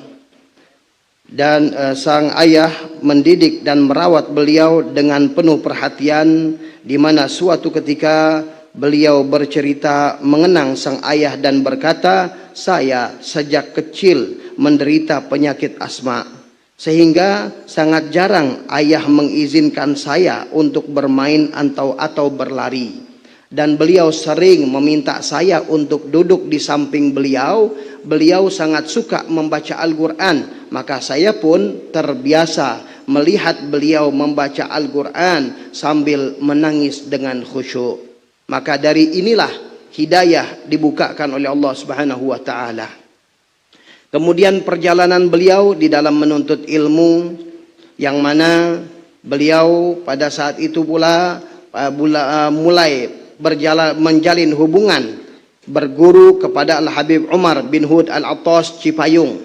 Dan sang ayah mendidik dan merawat beliau dengan penuh perhatian, di mana suatu ketika beliau bercerita mengenang sang ayah dan berkata, saya sejak kecil menderita penyakit asma, sehingga sangat jarang ayah mengizinkan saya untuk bermain atau berlari. Dan beliau sering meminta saya untuk duduk di samping beliau. Beliau sangat suka membaca Al-Quran, maka saya pun terbiasa melihat beliau membaca Al-Quran sambil menangis dengan khusyuk. Maka dari inilah hidayah dibukakan oleh Allah Subhanahu wa Ta'ala. Kemudian perjalanan beliau di dalam menuntut ilmu, yang mana beliau pada saat itu pula mulai menjalin hubungan berguru kepada Al-Habib Umar bin Hud Al-Attas Cipayung,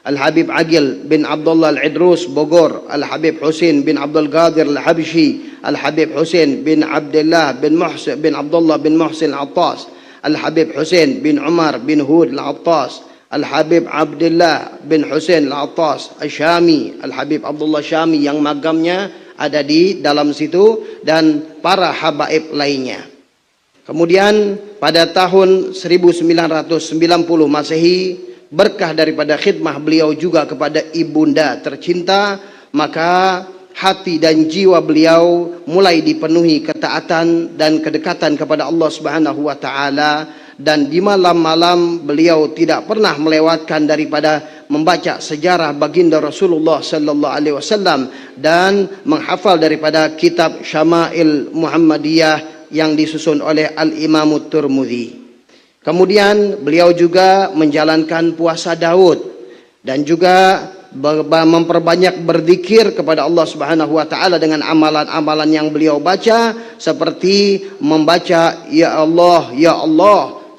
Al-Habib Agil bin Abdullah Al-Idrus Bogor, Al-Habib Husain bin Abdul Qadir Al-Habsyi, Al-Habib Husain bin Abdullah bin Muhsin bin Abdullah bin Muhsin Al-Attas, Al-Habib Husain bin Umar bin Hud Al-Attas, Al-Habib Abdullah bin Husain Al-Attas Al-Syami, Al-Habib Abdullah Syami yang magamnya ada di dalam situ, dan para habaib lainnya. Kemudian pada tahun 1990 Masehi berkah daripada khidmah beliau juga kepada ibunda tercinta, maka hati dan jiwa beliau mulai dipenuhi ketaatan dan kedekatan kepada Allah Subhanahu wa taala, dan di malam-malam beliau tidak pernah melewatkan daripada membaca sejarah baginda Rasulullah sallallahu alaihi wasallam dan menghafal daripada kitab Syama'il Muhammadiyah yang disusun oleh Al-Imam Tirmidzi. Kemudian beliau juga menjalankan puasa Daud dan juga memperbanyak berzikir kepada Allah Subhanahu wa taala dengan amalan-amalan yang beliau baca, seperti membaca ya Allah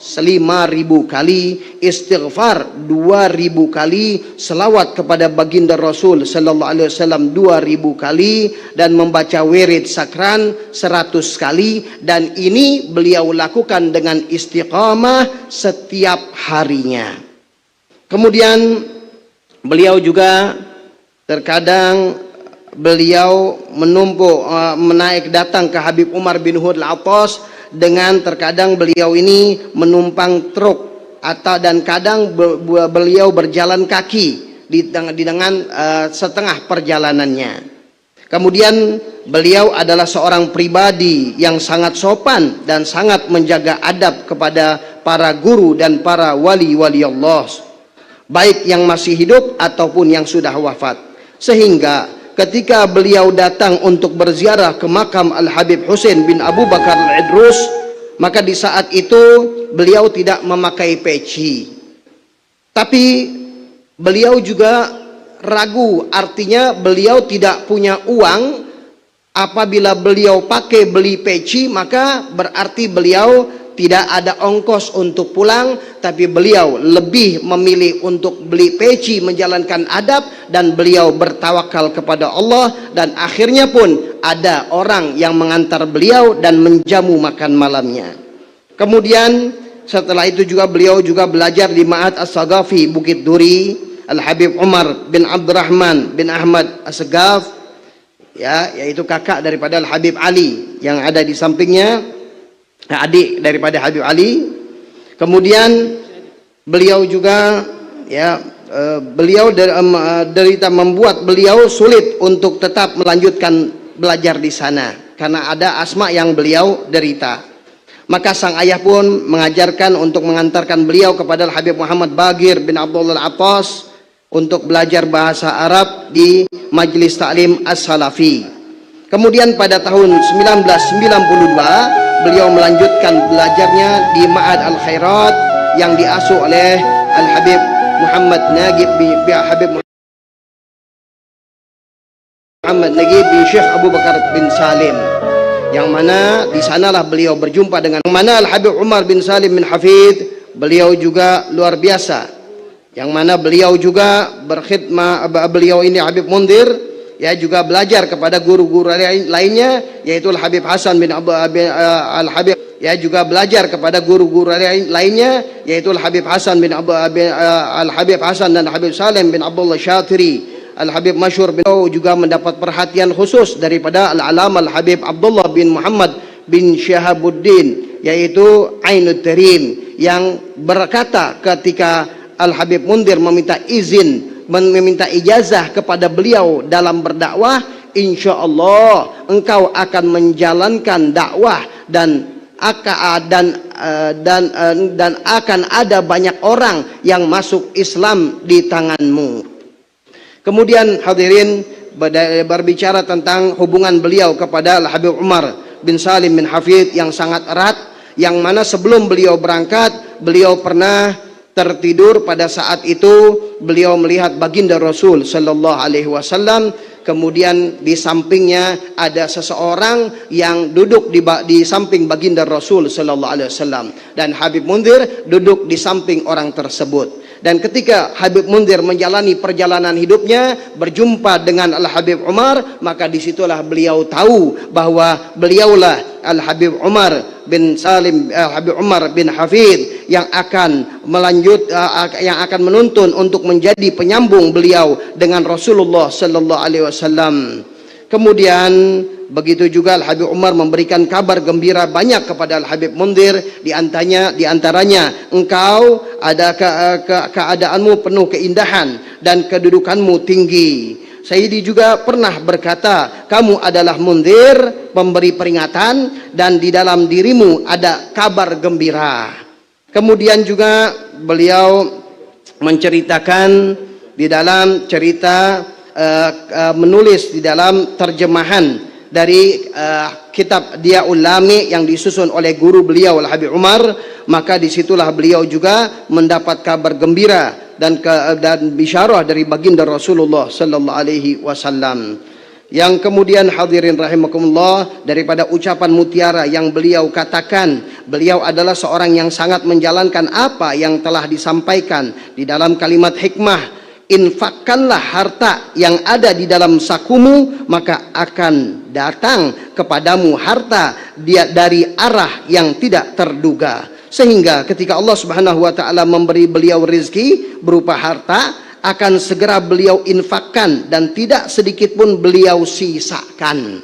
5.000 kali, istighfar 2.000 kali, selawat kepada baginda Rasul sallallahu alaihi wasallam 2.000 kali, dan membaca wirid sakran 100 kali, dan ini beliau lakukan dengan istiqamah setiap harinya. Kemudian beliau juga terkadang beliau menaik datang ke Habib Umar bin Hud al-Attas, dengan terkadang beliau ini menumpang truk dan kadang beliau berjalan kaki dengan setengah perjalanannya. Kemudian beliau adalah seorang pribadi yang sangat sopan dan sangat menjaga adab kepada para guru dan para wali-wali Allah, baik yang masih hidup ataupun yang sudah wafat. Sehingga ketika beliau datang untuk berziarah ke makam Al-Habib Husain bin Abu Bakar Al-Idrus, maka di saat itu beliau tidak memakai peci. Tapi beliau juga ragu, artinya beliau tidak punya uang. Apabila beliau pakai beli peci, maka berarti beliau tidak ada ongkos untuk pulang, tapi beliau lebih memilih untuk beli peci, menjalankan adab, dan beliau bertawakal kepada Allah, dan akhirnya pun ada orang yang mengantar beliau dan menjamu makan malamnya. Kemudian setelah itu juga beliau juga belajar di Ma'had As-Sagafi Bukit Duri, Al-Habib Umar bin Abdurrahman bin Ahmad As-Sagaf, yaitu kakak daripada Al-Habib Ali yang ada di sampingnya, adik daripada Habib Ali. Kemudian beliau juga beliau derita membuat beliau sulit untuk tetap melanjutkan belajar di sana karena ada asma yang beliau derita. Maka sang ayah pun mengajarkan untuk mengantarkan beliau kepada Habib Muhammad Bagir bin Abdullah Al-Attas untuk belajar bahasa Arab di Majlis Ta'lim As-Salafi. Kemudian pada tahun 1992 beliau melanjutkan belajarnya di Ma'had Al-Khairat yang diasuh oleh Al-Habib Muhammad Nagib bin Syekh Abu Bakar bin Salim, yang mana di sanalah beliau berjumpa dengan Al-Habib Umar bin Salim bin Hafid. Beliau juga luar biasa, yang mana beliau juga berkhidmah, beliau ini Habib Mundir juga belajar kepada guru-guru lainnya, yaitu Al-Habib Hasan bin Al-Habib juga belajar kepada guru-guru lainnya, yaitu Al-Habib Hasan bin Al-Habib Hasan dan Habib Salim bin Abdullah Syatiri. Al-Habib Masyhur bin juga mendapat perhatian khusus daripada Al-Alam Al-Habib Abdullah bin Muhammad bin Syahabuddin, yaitu Ainut Tarim, yang berkata ketika Al-Habib Mundir meminta ijazah kepada beliau dalam berdakwah, insya Allah engkau akan menjalankan dakwah dan akan ada banyak orang yang masuk Islam di tanganmu. Kemudian hadirin, berbicara tentang hubungan beliau kepada Al-Habib Umar bin Salim bin Hafid yang sangat erat, yang mana sebelum beliau berangkat beliau pernah tertidur. Pada saat itu beliau melihat baginda Rasul sallallahu alaihi wasallam, kemudian di sampingnya ada seseorang yang duduk di samping baginda Rasul sallallahu alaihi wasallam, dan Habib Mundir duduk di samping orang tersebut. Dan ketika Habib Mundir menjalani perjalanan hidupnya berjumpa dengan Al-Habib Umar, maka disitulah beliau tahu bahwa beliaulah Al-Habib Umar bin Salim, Habib Umar bin Hafid yang akan menuntun untuk menjadi penyambung beliau dengan Rasulullah sallallahu alaihi wasallam. Kemudian begitu juga Al-Habib Umar memberikan kabar gembira banyak kepada Al-Habib Mundhir, di antaranya engkau ada keadaanmu penuh keindahan dan kedudukanmu tinggi. Sayyidi juga pernah berkata, kamu adalah Mundhir, pemberi peringatan, dan di dalam dirimu ada kabar gembira. Kemudian juga beliau menceritakan di dalam cerita menulis di dalam terjemahan dari kitab Diyaul Lami yang disusun oleh guru beliau Al-Habib Umar, maka disitulah beliau juga mendapat kabar gembira dan bisyarah dari baginda Rasulullah sallallahu alaihi wasallam. Yang kemudian hadirin rahimakumullah, daripada ucapan mutiara yang beliau katakan, beliau adalah seorang yang sangat menjalankan apa yang telah disampaikan di dalam kalimat hikmah, infakkanlah harta yang ada di dalam sakumu, maka akan datang kepadamu harta dari arah yang tidak terduga. Sehingga ketika Allah Subhanahu wa taala memberi beliau rezeki berupa harta, akan segera beliau infakkan dan tidak sedikit pun beliau sisakan.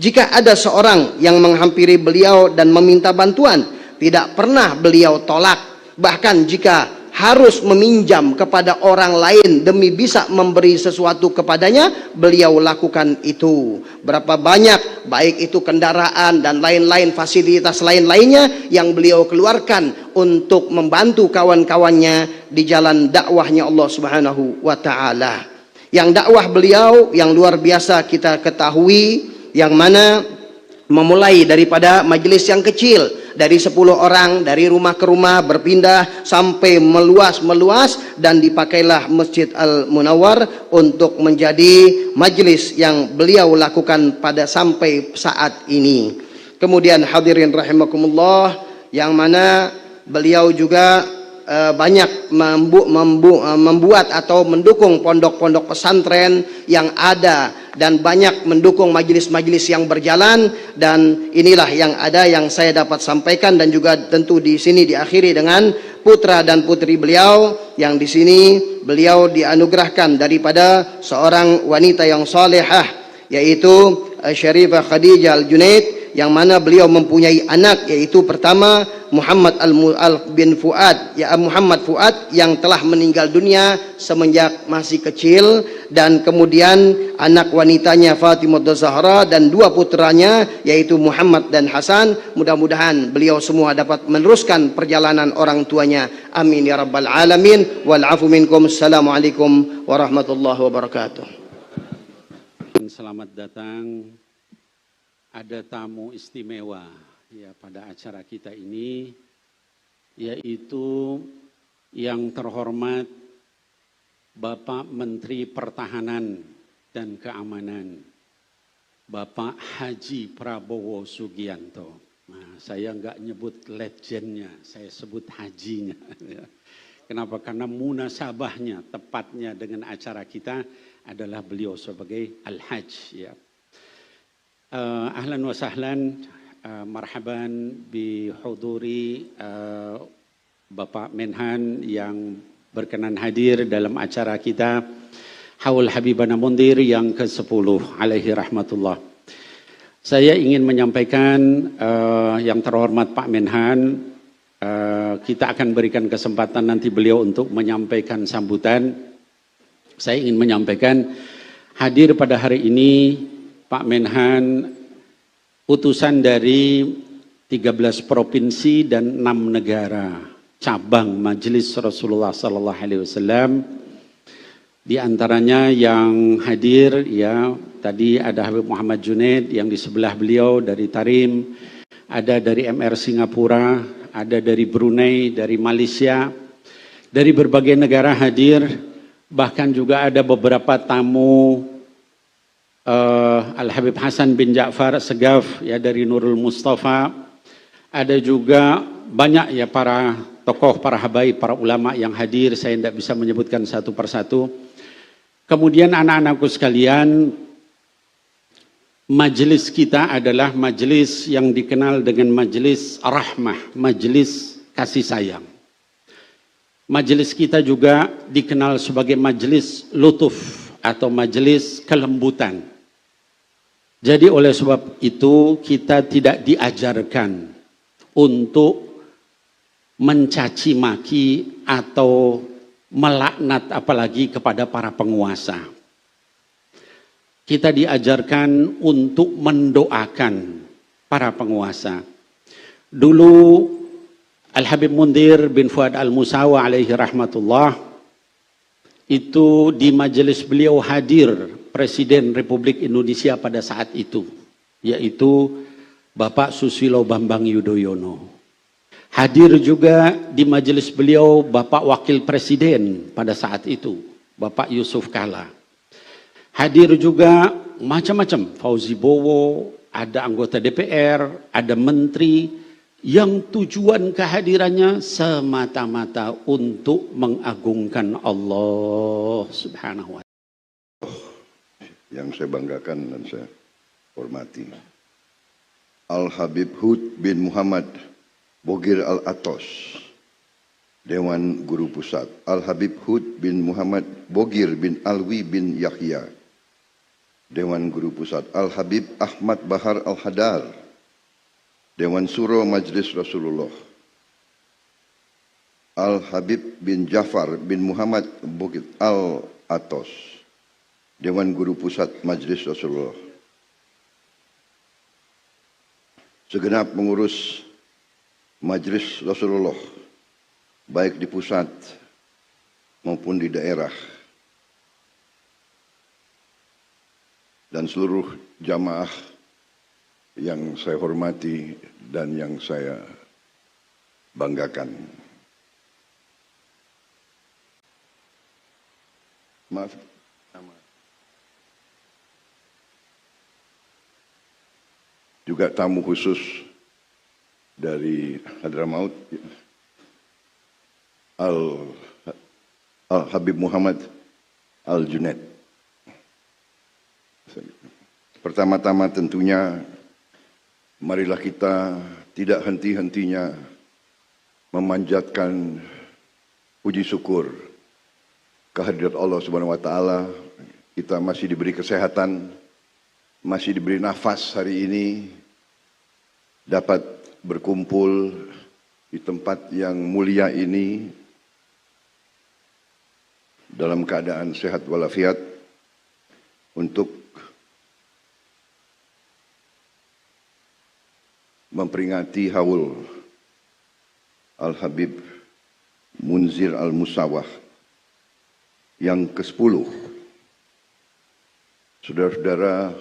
Jika ada seorang yang menghampiri beliau dan meminta bantuan, tidak pernah beliau tolak. Bahkan jika harus meminjam kepada orang lain demi bisa memberi sesuatu kepadanya, beliau lakukan itu. Berapa banyak, baik itu kendaraan dan lain-lain fasilitas lain-lainnya yang beliau keluarkan untuk membantu kawan-kawannya di jalan dakwahnya Allah Subhanahu wa taala. Yang dakwah beliau yang luar biasa kita ketahui, yang mana memulai daripada majelis yang kecil, dari 10 orang, dari rumah ke rumah berpindah sampai meluas dan dipakailah Masjid Al-Munawwar untuk menjadi majelis yang beliau lakukan pada sampai saat ini. Kemudian hadirin rahimakumullah, yang mana beliau juga banyak membuat atau mendukung pondok-pondok pesantren yang ada dan banyak mendukung majelis-majelis yang berjalan, dan inilah yang ada yang saya dapat sampaikan. Dan juga tentu di sini diakhiri dengan putra dan putri beliau yang di sini beliau dianugerahkan daripada seorang wanita yang salehah, yaitu Syarifah Khadijah Al-Junaid, yang mana beliau mempunyai anak, yaitu pertama Muhammad bin Fuad, ya Muhammad Fuad, yang telah meninggal dunia semenjak masih kecil, dan kemudian anak wanitanya Fatimah Zahra, dan 2 putranya yaitu Muhammad dan Hasan. Mudah-mudahan beliau semua dapat meneruskan perjalanan orang tuanya. Amin ya rabbal alamin. Wal afu minkum. Assalamualaikum warahmatullahi wabarakatuh. Selamat datang. Ada tamu istimewa ya pada acara kita ini, yaitu yang terhormat Bapak Menteri Pertahanan dan Keamanan, Bapak Haji Prabowo Subianto. Nah, saya nggak nyebut legendnya, saya sebut hajinya. Kenapa? Karena munasabahnya, tepatnya dengan acara kita adalah beliau sebagai Al-Hajj. Ya. Ahlan wa sahlan, marhaban bihuduri Bapak Menhan yang berkenan hadir dalam acara kita Haul Habibana Mundhir yang ke-10 alaihi rahmatullah. Saya ingin menyampaikan yang terhormat Pak Menhan, kita akan berikan kesempatan nanti beliau untuk menyampaikan sambutan. Saya ingin menyampaikan hadir pada hari ini Pak Menhan, utusan dari 13 provinsi dan 6 negara cabang Majelis Rasulullah Sallallahu Alaihi Wasallam. Di antaranya yang hadir ya tadi ada Habib Muhammad Junaid yang di sebelah beliau dari Tarim, ada dari MR Singapura, ada dari Brunei, dari Malaysia, dari berbagai negara hadir, bahkan juga ada beberapa tamu Al-Habib Hasan bin Ja'far Segaf ya dari Nurul Mustafa, ada juga banyak ya para tokoh, para habaib, para ulama yang hadir, saya tidak bisa menyebutkan satu persatu. Kemudian anak-anakku sekalian, majelis kita adalah majelis yang dikenal dengan majelis rahmah, majelis kasih sayang. Majelis kita juga dikenal sebagai majelis lutuf atau majelis kelembutan. Jadi oleh sebab itu kita tidak diajarkan untuk mencaci maki atau melaknat apalagi kepada para penguasa. Kita diajarkan untuk mendoakan para penguasa. Dulu Al-Habib Mundhir bin Fuad Al-Musawa alaihi rahmatullah, itu di majelis beliau hadir Presiden Republik Indonesia pada saat itu, yaitu Bapak Susilo Bambang Yudhoyono. Hadir juga di majelis beliau Bapak Wakil Presiden pada saat itu, Bapak Yusuf Kala. Hadir juga macam-macam, Fauzi Bowo, ada anggota DPR, ada menteri, yang tujuan kehadirannya semata-mata untuk mengagungkan Allah Subhanahu wa Ta'ala. Yang saya banggakan dan saya hormati, Al-Habib Hud bin Muhammad Bogir Al-Atos, Dewan Guru Pusat. Al-Habib Hud bin Muhammad Bogir bin Alwi bin Yahya, Dewan Guru Pusat. Al-Habib Ahmad Bahar Al-Hadar, Dewan Suro Majlis Rasulullah. Al-Habib bin Jafar bin Muhammad Bogir Al-Atos, Dewan Guru Pusat Majlis Rasulullah. Segenap pengurus Majlis Rasulullah, baik di pusat maupun di daerah, dan seluruh jamaah yang saya hormati dan yang saya banggakan. Maaf, juga tamu khusus dari Hadramaut, Al-Habib Muhammad Al-Junaid. Pertama-tama tentunya marilah kita tidak henti-hentinya memanjatkan puji syukur kehadirat Allah Subhanahu wa Ta'ala. Kita masih diberi kesehatan, masih diberi nafas hari ini, dapat berkumpul di tempat yang mulia ini dalam keadaan sehat walafiat untuk memperingati haul Al-Habib Munzir Al-Musawah yang ke-10. Saudara-saudara,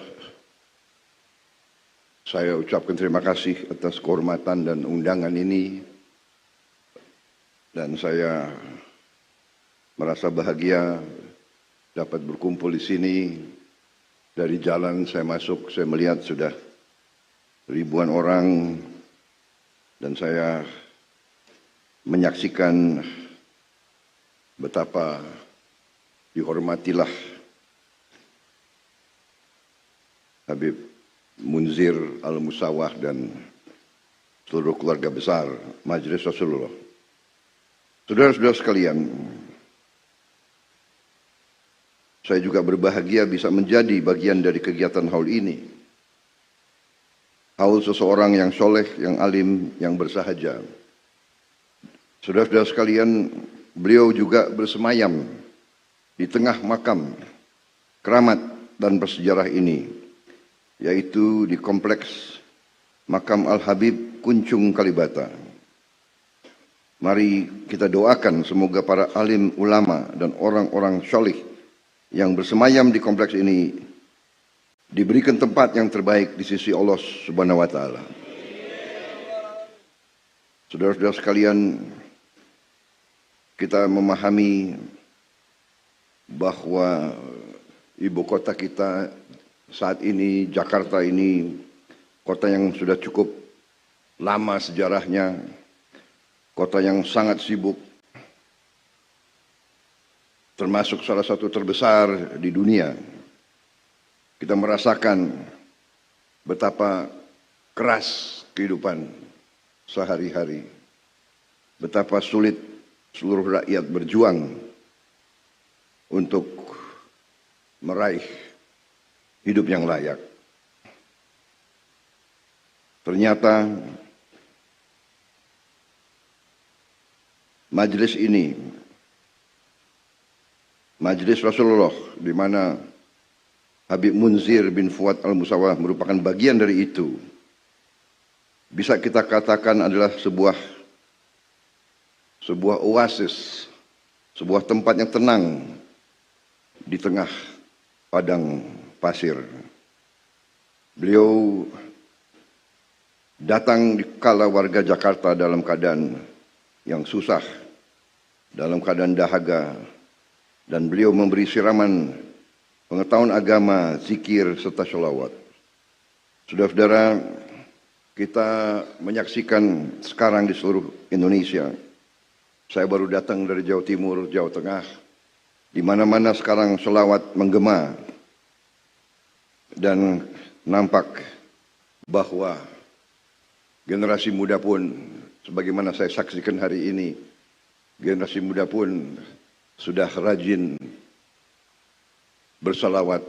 saya ucapkan terima kasih atas kehormatan dan undangan ini, dan saya merasa bahagia dapat berkumpul di sini. Dari jalan saya masuk, saya melihat sudah ribuan orang, dan saya menyaksikan betapa dihormatilah Habib Munzir Al-Musawah dan seluruh keluarga besar Majelis Rasulullah. Saudara-saudara sekalian, saya juga berbahagia bisa menjadi bagian dari kegiatan haul ini. Haul seseorang yang soleh, yang alim, yang bersahaja. Saudara-saudara sekalian, beliau juga bersemayam di tengah makam keramat dan bersejarah ini, yaitu di kompleks makam Al-Habib Kuncung Kalibata. Mari kita doakan semoga para alim ulama dan orang-orang soleh yang bersemayam di kompleks ini diberikan tempat yang terbaik di sisi Allah Subhanahu wa Ta'ala. Saudara-saudara sekalian, kita memahami bahwa ibu kota kita saat ini, Jakarta ini, kota yang sudah cukup lama sejarahnya, kota yang sangat sibuk, termasuk salah satu terbesar di dunia. Kita merasakan betapa keras kehidupan sehari-hari, betapa sulit seluruh rakyat berjuang untuk meraih hidup yang layak. ternyata majelis ini, majelis Rasulullah, di mana Habib Munzir bin Fuad Al-Musawah merupakan bagian dari itu, bisa kita katakan adalah sebuah oasis, sebuah tempat yang tenang di tengah padang pasir. Beliau datang di kala warga Jakarta dalam keadaan yang susah, dalam keadaan dahaga, dan beliau memberi siraman pengetahuan agama, zikir, serta sholawat. Saudara-saudara, kita menyaksikan sekarang di seluruh Indonesia. Saya baru datang dari Jawa Timur, Jawa Tengah, di mana-mana sekarang sholawat menggema, dan nampak bahwa generasi muda pun, sebagaimana saya saksikan hari ini, generasi muda pun sudah rajin bersalawat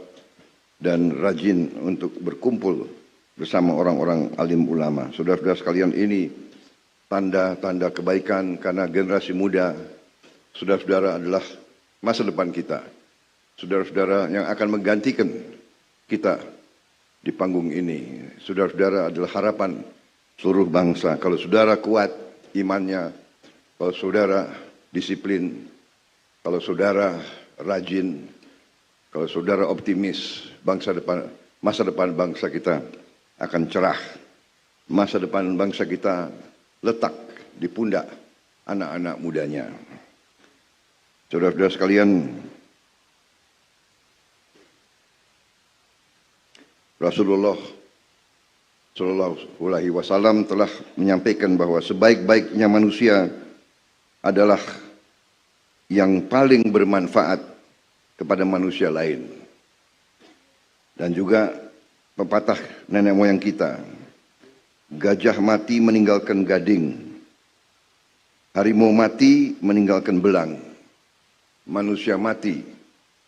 dan rajin untuk berkumpul bersama orang-orang alim ulama. Saudara-saudara sekalian, ini tanda-tanda kebaikan karena generasi muda, saudara-saudara, adalah masa depan kita. Saudara-saudara yang akan menggantikan kita di panggung ini. Saudara-saudara adalah harapan seluruh bangsa. Kalau saudara kuat imannya, kalau saudara disiplin, kalau saudara rajin, kalau saudara optimis, masa depan bangsa kita akan cerah. Masa depan bangsa kita letak di pundak anak-anak mudanya. Saudara-saudara sekalian, Rasulullah Shallallahu Alaihi Wasallam telah menyampaikan bahwa sebaik-baiknya manusia adalah yang paling bermanfaat kepada manusia lain. Dan juga pepatah nenek moyang kita, gajah mati meninggalkan gading, harimau mati meninggalkan belang, manusia mati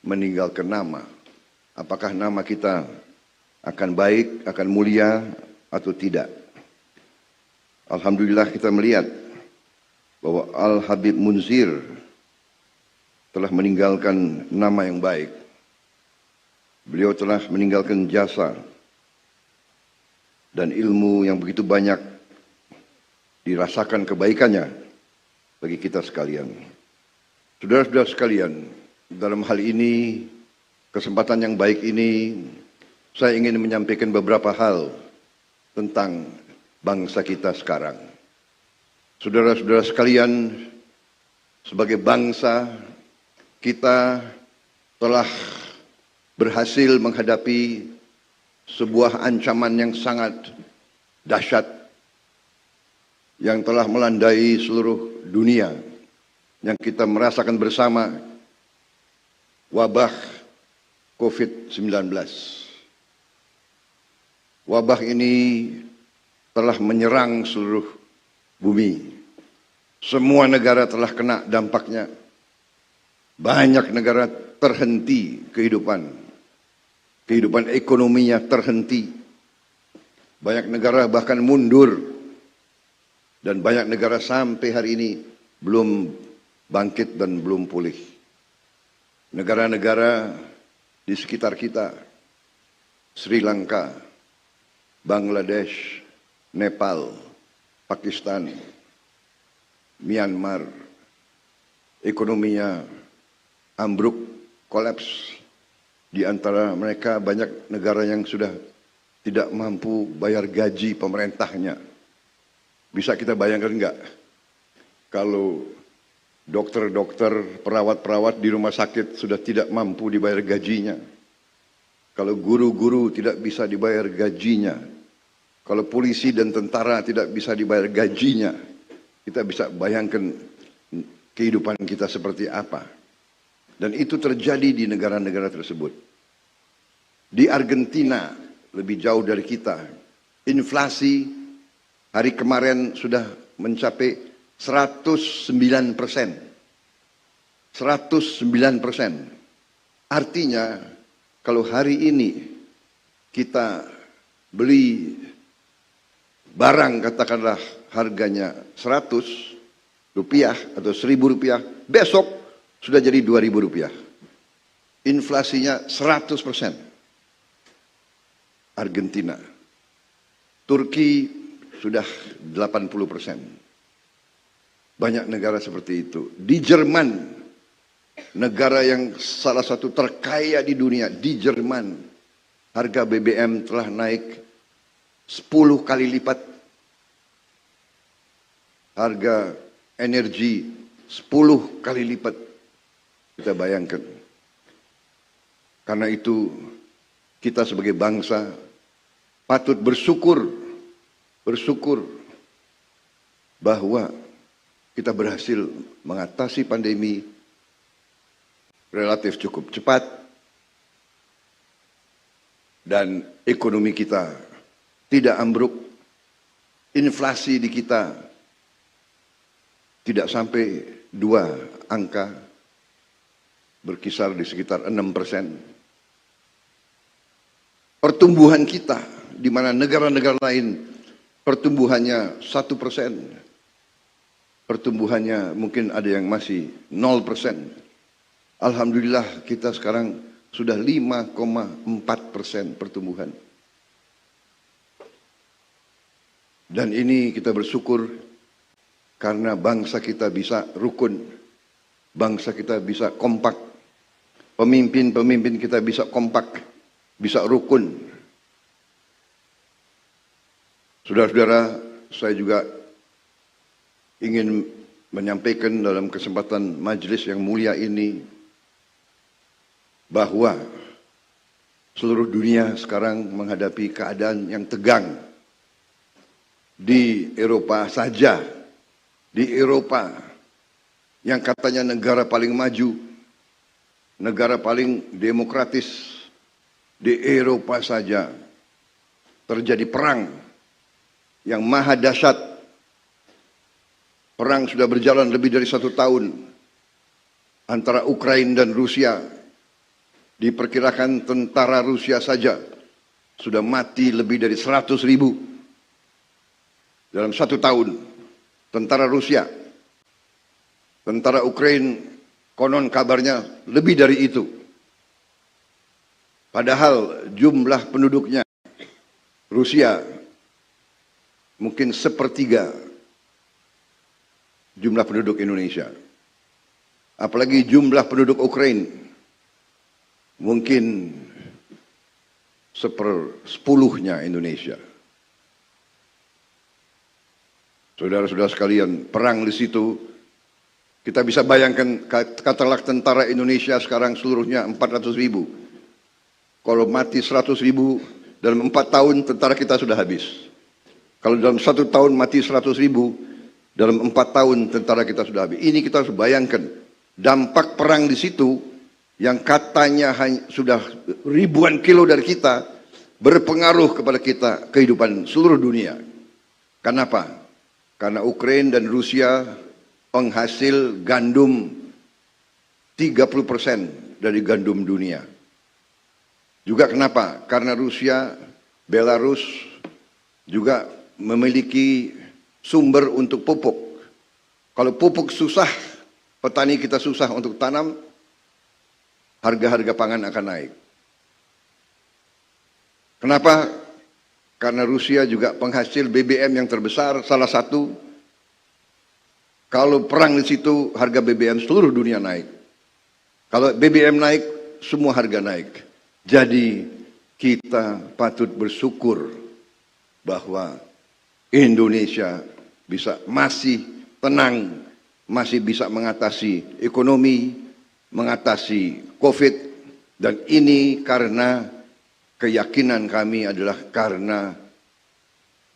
meninggalkan nama. Apakah nama kita akan baik, akan mulia atau tidak? Alhamdulillah kita melihat bahwa Al-Habib Munzir telah meninggalkan nama yang baik. Beliau telah meninggalkan jasa dan ilmu yang begitu banyak dirasakan kebaikannya bagi kita sekalian. Saudara-saudara sekalian, dalam hal ini, kesempatan yang baik ini, saya ingin menyampaikan beberapa hal tentang bangsa kita sekarang. Saudara-saudara sekalian, sebagai bangsa, kita telah berhasil menghadapi sebuah ancaman yang sangat dahsyat yang telah melandai seluruh dunia, yang kita merasakan bersama, wabah COVID-19. Wabah ini telah menyerang seluruh bumi. Semua negara telah kena dampaknya. Banyak negara terhenti kehidupan ekonominya terhenti. Banyak negara bahkan mundur. Dan banyak negara sampai hari ini belum bangkit dan belum pulih. Negara-negara di sekitar kita, Sri Lanka, Bangladesh, Nepal, Pakistan, Myanmar, ekonominya ambruk, kolaps. Di antara mereka banyak negara yang sudah tidak mampu bayar gaji pemerintahnya. Bisa kita bayangkan enggak? Kalau dokter-dokter, perawat-perawat di rumah sakit sudah tidak mampu dibayar gajinya. Kalau guru-guru tidak bisa dibayar gajinya. Kalau polisi dan tentara tidak bisa dibayar gajinya. Kita bisa bayangkan kehidupan kita seperti apa. Dan itu terjadi di negara-negara tersebut. Di Argentina, lebih jauh dari kita, inflasi hari kemarin sudah mencapai 109%. 109%. Artinya, kalau hari ini kita beli barang katakanlah harganya 100 rupiah atau 1.000 rupiah, besok sudah jadi 2.000 rupiah. Inflasinya 100%. Argentina, Turki sudah 80%. Banyak negara seperti itu. Di Jerman, negara yang salah satu terkaya di dunia, di Jerman, harga BBM telah naik 10 kali lipat. Harga energi 10 kali lipat. Kita bayangkan. Karena itu kita sebagai bangsa patut bersyukur bahwa kita berhasil mengatasi pandemi relatif cukup cepat dan ekonomi kita tidak ambruk, inflasi di kita tidak sampai 2 angka, berkisar di sekitar 6%. Pertumbuhan kita, di mana negara-negara lain pertumbuhannya 1%, pertumbuhannya mungkin ada yang masih 0%. Alhamdulillah kita sekarang sudah 5,4% pertumbuhan. Dan ini kita bersyukur karena bangsa kita bisa rukun, bangsa kita bisa kompak, pemimpin-pemimpin kita bisa kompak, bisa rukun. Saudara-saudara, saya juga ingin menyampaikan dalam kesempatan majelis yang mulia ini bahwa seluruh dunia sekarang menghadapi keadaan yang tegang. Di Eropa saja, di Eropa yang katanya negara paling maju, negara paling demokratis, di Eropa saja terjadi perang yang maha dahsyat. Perang sudah berjalan lebih dari 1 tahun antara Ukraina dan Rusia. Diperkirakan tentara Rusia saja sudah mati lebih dari 100.000 dalam 1 tahun. Tentara Rusia, tentara Ukraina konon kabarnya lebih dari itu. Padahal jumlah penduduknya Rusia mungkin 1/3 jumlah penduduk Indonesia. Apalagi jumlah penduduk Ukraina mungkin 1/10 Indonesia. Saudara-saudara sekalian, perang di situ kita bisa bayangkan, katakanlah tentara Indonesia sekarang seluruhnya 400.000. Kalau mati 100.000 dalam 4 tahun tentara kita sudah habis. Kalau dalam 1 tahun mati 100.000, dalam 4 tahun tentara kita sudah habis. Ini kita harus bayangkan dampak perang di situ yang katanya sudah ribuan kilo dari kita, berpengaruh kepada kita, kehidupan seluruh dunia. Kenapa? Karena Ukraina dan Rusia penghasil gandum 30% dari gandum dunia. Juga kenapa? Karena Rusia, Belarus juga memiliki sumber untuk pupuk. Kalau pupuk susah, petani kita susah untuk tanam, harga-harga pangan akan naik. Kenapa? Karena Rusia juga penghasil BBM yang terbesar, salah satu. Kalau perang di situ, harga BBM seluruh dunia naik. Kalau BBM naik, semua harga naik. Jadi kita patut bersyukur bahwa Indonesia bisa masih tenang, masih bisa mengatasi ekonomi, mengatasi COVID, dan ini karena keyakinan kami adalah karena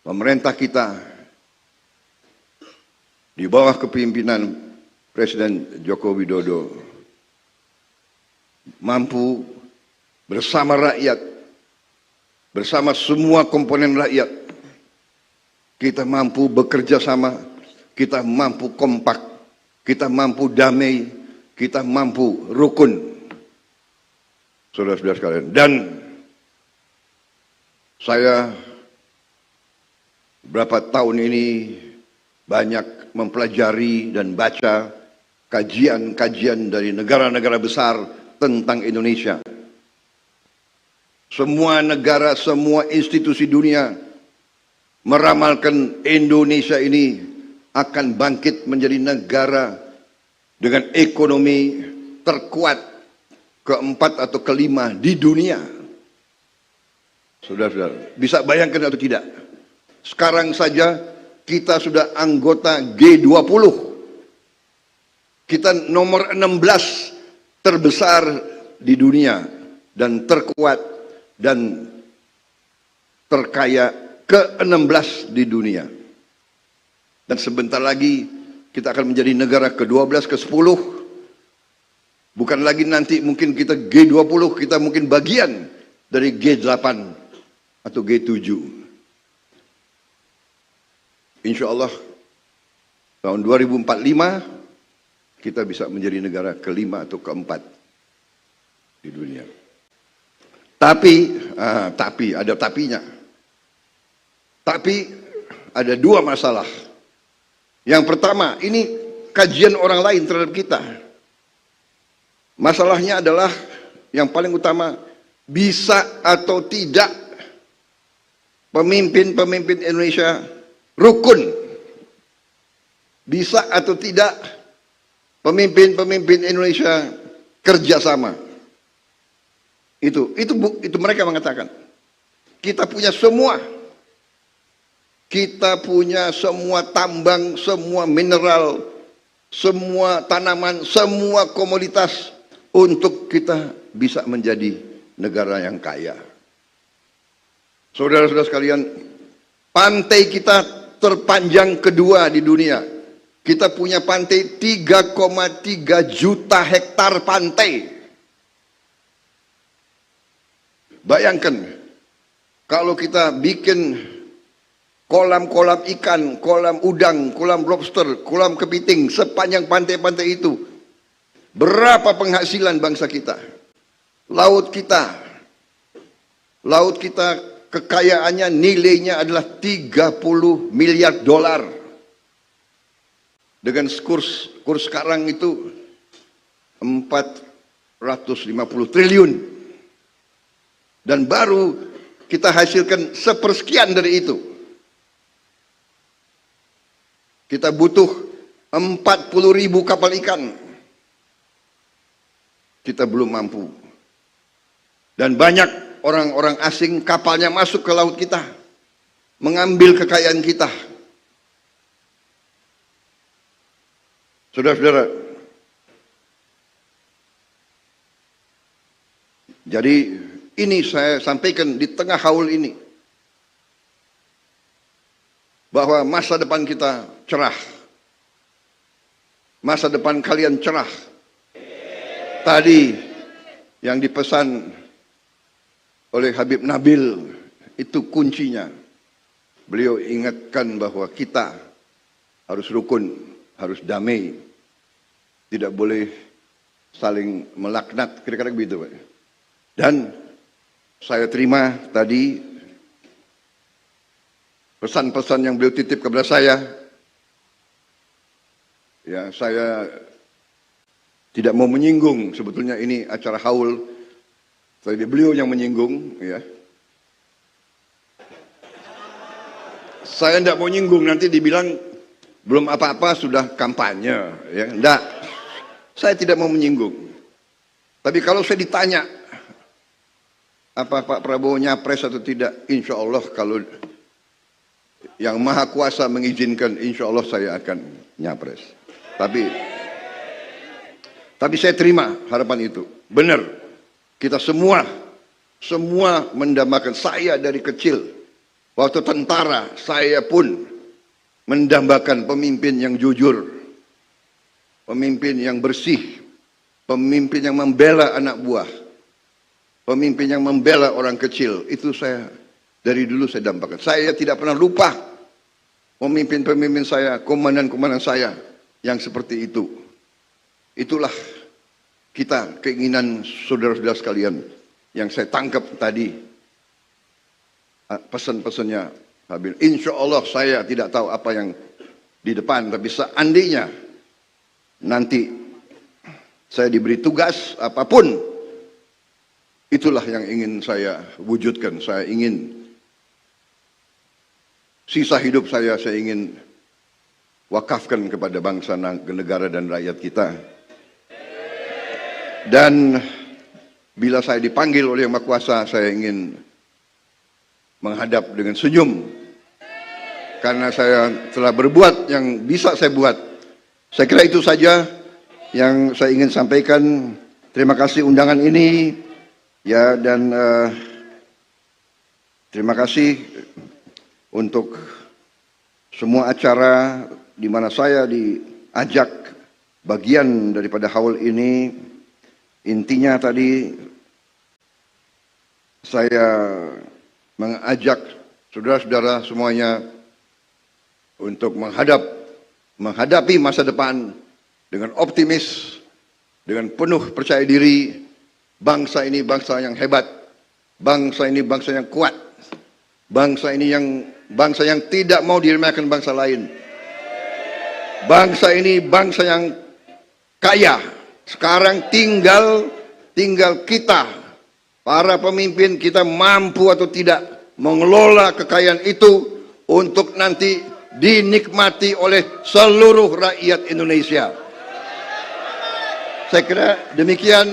pemerintah kita di bawah kepemimpinan Presiden Joko Widodo mampu bersama rakyat, bersama semua komponen rakyat, kita mampu bekerja sama, kita mampu kompak, kita mampu damai, kita mampu rukun. Saudara-saudara sekalian, dan saya berapa tahun ini banyak mempelajari dan baca kajian-kajian dari negara-negara besar tentang Indonesia. Semua negara, semua institusi dunia meramalkan Indonesia ini akan bangkit menjadi negara dengan ekonomi terkuat keempat atau kelima di dunia. Saudara-saudara, bisa bayangkan atau tidak? Sekarang saja kita sudah anggota G20. Kita nomor 16 terbesar di dunia dan terkuat dan terkaya ke-16 di dunia. Dan sebentar lagi kita akan menjadi negara ke-12, ke-10. Bukan lagi nanti mungkin kita G20, kita mungkin bagian dari G8 atau G7. Insya Allah tahun 2045 kita bisa menjadi negara ke-5 atau ke-4 di dunia. Tapi ada tapinya. Tapi ada dua masalah. Yang pertama, ini kajian orang lain terhadap kita. Masalahnya adalah yang paling utama, bisa atau tidak pemimpin-pemimpin Indonesia rukun. Bisa atau tidak pemimpin-pemimpin Indonesia kerjasama. Itu mereka mengatakan. Kita punya semua. Kita punya semua tambang, semua mineral, semua tanaman, semua komoditas untuk kita bisa menjadi negara yang kaya. Saudara-saudara sekalian, pantai kita terpanjang kedua di dunia. Kita punya pantai 3,3 juta hektar pantai. Bayangkan, kalau kita bikin kolam-kolam ikan, kolam udang, kolam lobster, kolam kepiting sepanjang pantai-pantai itu, berapa penghasilan bangsa kita? Laut kita kekayaannya nilainya adalah 30 miliar dolar. Dengan kurs sekarang itu 450 triliun. Dan baru kita hasilkan sepersekian dari itu. Kita butuh 40.000 kapal ikan. Kita belum mampu. Dan banyak orang-orang asing kapalnya masuk ke laut kita. Mengambil kekayaan kita. Saudara-saudara. Jadi ini saya sampaikan di tengah haul ini. Bahwa masa depan kita cerah. Masa depan kalian cerah. Tadi yang dipesan oleh Habib Nabil itu kuncinya. Beliau ingatkan bahwa kita harus rukun, harus damai. Tidak boleh saling melaknat, kira-kira begitu, Pak. Dan saya terima tadi pesan-pesan yang beliau titip kepada saya. Ya, saya tidak mau menyinggung, sebetulnya ini acara haul. Tapi beliau yang menyinggung, ya. Saya tidak mau nyinggung, nanti dibilang belum apa-apa sudah kampanye, ya. Enggak. Saya tidak mau menyinggung. Tapi kalau saya ditanya apa Pak Prabowo nyapres atau tidak, insya Allah kalau yang Maha Kuasa mengizinkan, insya Allah saya akan nyapres. Tapi saya terima harapan itu. Benar, kita semua mendambakan. Saya dari kecil, waktu tentara, saya pun mendambakan pemimpin yang jujur, pemimpin yang bersih, pemimpin yang membela anak buah, pemimpin yang membela orang kecil. Itu saya dari dulu saya dambakan. Saya tidak pernah lupa pemimpin-pemimpin saya, komandan-komandan saya yang seperti itu. Itulah kita, keinginan saudara-saudara sekalian yang saya tangkap tadi pesan-pesannya Habib, insya Allah saya tidak tahu apa yang di depan, tapi seandainya nanti saya diberi tugas apapun, itulah yang ingin saya wujudkan. Saya ingin sisa hidup saya ingin wakafkan kepada bangsa, negara dan rakyat kita. Dan bila saya dipanggil oleh Yang Maha Kuasa, saya ingin menghadap dengan senyum, karena saya telah berbuat yang bisa saya buat. Saya kira itu saja yang saya ingin sampaikan. Terima kasih undangan ini, ya, dan terima kasih untuk semua acara di mana saya diajak bagian daripada haul ini. Intinya tadi saya mengajak saudara-saudara semuanya untuk menghadapi masa depan dengan optimis, dengan penuh percaya diri. Bangsa ini bangsa yang hebat, bangsa ini bangsa yang kuat, bangsa ini bangsa yang tidak mau diremehkan bangsa lain. Bangsa ini bangsa yang kaya. Sekarang tinggal kita, para pemimpin kita, mampu atau tidak mengelola kekayaan itu untuk nanti dinikmati oleh seluruh rakyat Indonesia. Saya kira demikian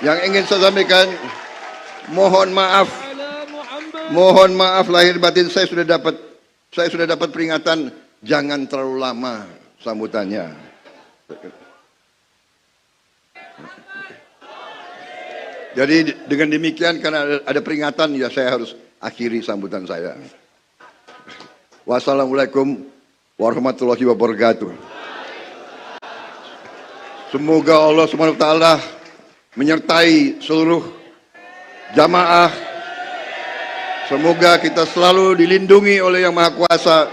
yang ingin saya sampaikan. Mohon maaf lahir batin, saya sudah dapat peringatan jangan terlalu lama sambutannya. Jadi dengan demikian, karena ada peringatan, ya saya harus akhiri sambutan saya. Wassalamualaikum warahmatullahi wabarakatuh. Semoga Allah SWT menyertai seluruh jamaah. Semoga kita selalu dilindungi oleh Yang Maha Kuasa,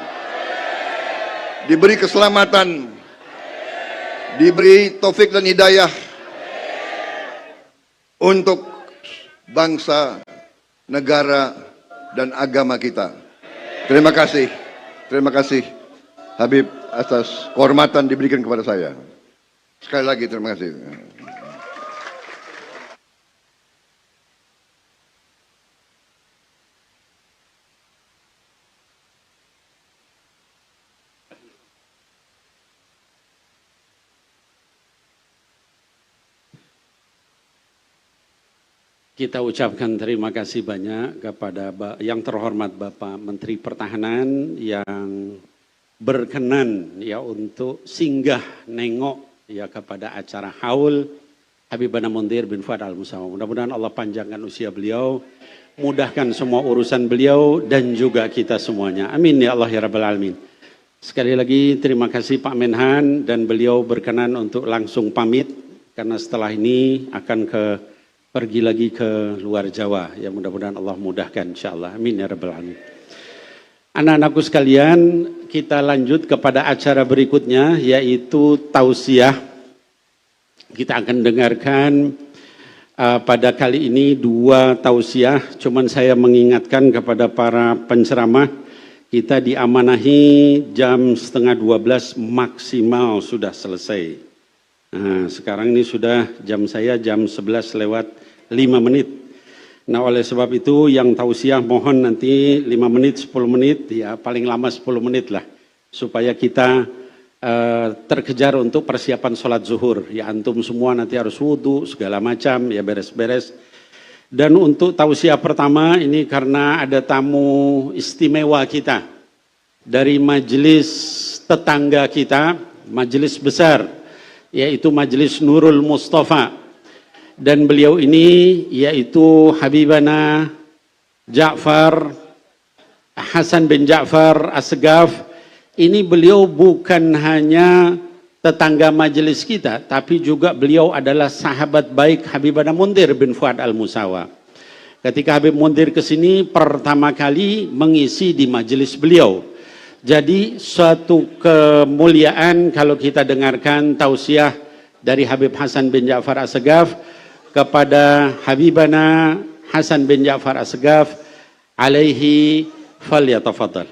diberi keselamatan, diberi taufik dan hidayah untuk bangsa, negara, dan agama kita. Terima kasih Habib atas kehormatan diberikan kepada saya. Sekali lagi terima kasih. Kita ucapkan terima kasih banyak kepada yang terhormat Bapak Menteri Pertahanan yang berkenan ya untuk singgah nengok ya kepada acara haul Habibana Mundhir bin Fuad Al-Musawa. Mudah-mudahan Allah panjangkan usia beliau, mudahkan semua urusan beliau dan juga kita semuanya. Amin ya Allah ya Rabbal Alamin. Sekali lagi terima kasih Pak Menhan, dan beliau berkenan untuk langsung pamit karena setelah ini akan pergi lagi ke luar Jawa. Ya mudah-mudahan Allah mudahkan insyaallah. Amin ya Rabbal Alamin. Anak-anakku sekalian, kita lanjut kepada acara berikutnya, yaitu tausiah. Kita akan dengarkan pada kali ini 2 tausiah. Cuman saya mengingatkan kepada para penceramah, kita diamanahi jam 11:30 maksimal sudah selesai. Nah, sekarang ini sudah saya jam 11:05. Nah, oleh sebab itu yang tausiah mohon nanti 5 menit, 10 menit, ya paling lama 10 menit lah. Supaya kita terkejar untuk persiapan sholat zuhur. Ya antum semua nanti harus wudhu, segala macam, ya beres-beres. Dan untuk tausiah pertama ini karena ada tamu istimewa kita. Dari majelis tetangga kita, majelis besar, yaitu Majelis Nurul Mustafa. Dan beliau ini yaitu Habibana Ja'far Hasan bin Ja'far As-Segaf. Ini beliau bukan hanya tetangga majelis kita, tapi juga beliau adalah sahabat baik Habibana Mundhir bin Fuad Al-Musawa. Ketika Habib Mundhir ke sini pertama kali mengisi di majelis beliau. Jadi suatu kemuliaan kalau kita dengarkan tausiah dari Habib Hasan bin Ja'far As-Segaf kepada Habibana Hasan bin Ja'far As-Segaf alaihi falyatafaddal.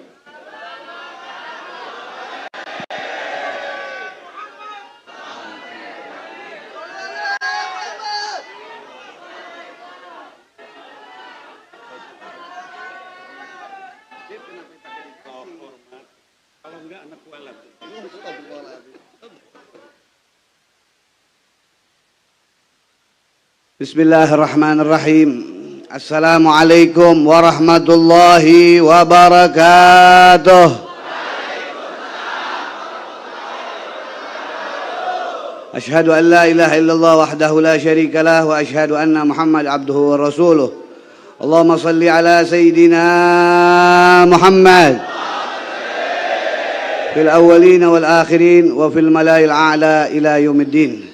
Bismillahirrahmanirrahim. Assalamualaikum warahmatullahi wabarakatuh. Ashhadu an la ilaha illallah wahdahu la syarika lah wa ashhadu anna Muhammad abduhu wa rasuluh. Allahumma salli ala sayyidina Muhammad fil awwalin wal akhirin wa fil malail a'la ila yaumiddin.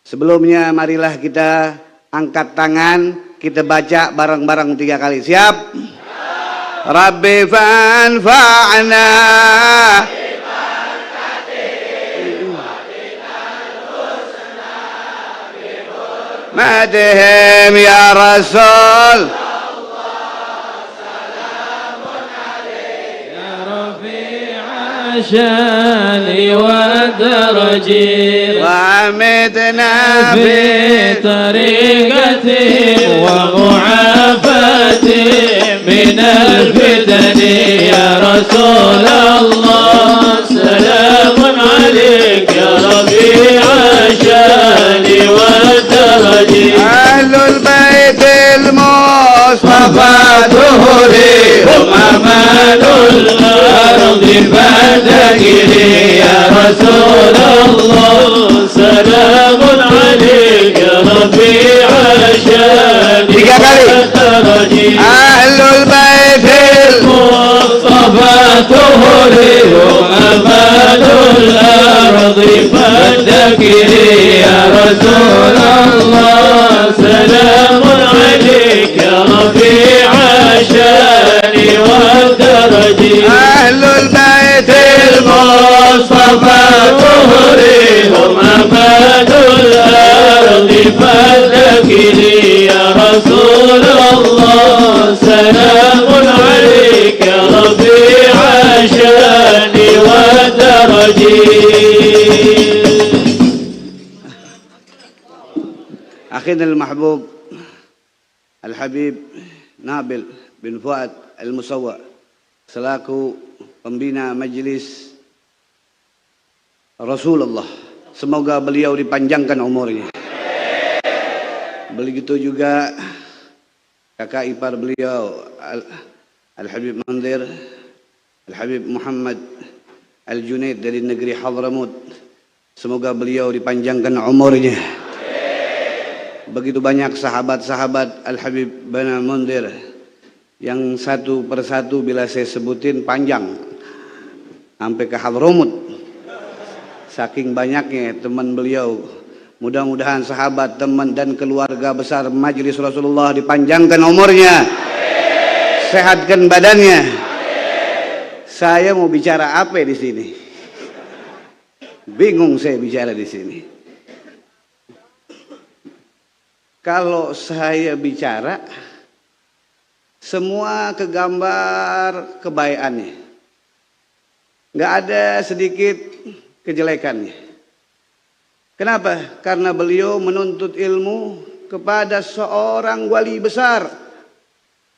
Sebelumnya marilah kita angkat tangan, kita baca bareng-bareng 3 kali. Siap? Rabbi fanfa'na madhim ya Rasul. الشان والدرج وعمدنا في طريقته ومعافاته من الفتن يا رسول الله سلام عليك يا ربيع الشان والدرج أهل البيت المصطفى دهري هم أمان الأرض فذكري يا رسول الله سلام عليك يا ربيع الشان والدرج أهل البيت المصطفى طهري هم أمان الأرض فذكري يا رسول الله سلام عليك يا ربيع الشان والدرج أهل البيت المصطفى طهري هم أمان الأرض فذكري يا رسول الله سلام عليك يا ربيع الشان والدرج. أخينا المحبوب Al-Habib Nabil bin Fuad Al-Musawwa selaku pembina Majelis Rasulullah, semoga beliau dipanjangkan umurnya. Begitu juga kakak ipar beliau Al-Habib Mandir, Al-Habib Muhammad Al-Junaid dari negeri Hadramut, semoga beliau dipanjangkan umurnya. Begitu banyak sahabat-sahabat Al-Habib bin Mundir yang satu persatu bila saya sebutin panjang sampai ke Hadramut, saking banyaknya teman beliau. Mudah-mudahan sahabat, teman dan keluarga besar Majelis Rasulullah dipanjangkan umurnya, sehatkan badannya. Saya mau bicara apa di sini? Bingung saya bicara di sini. Kalau saya bicara, semua kegambar kebaikannya, nggak ada sedikit kejelekannya. Kenapa? Karena beliau menuntut ilmu kepada seorang wali besar,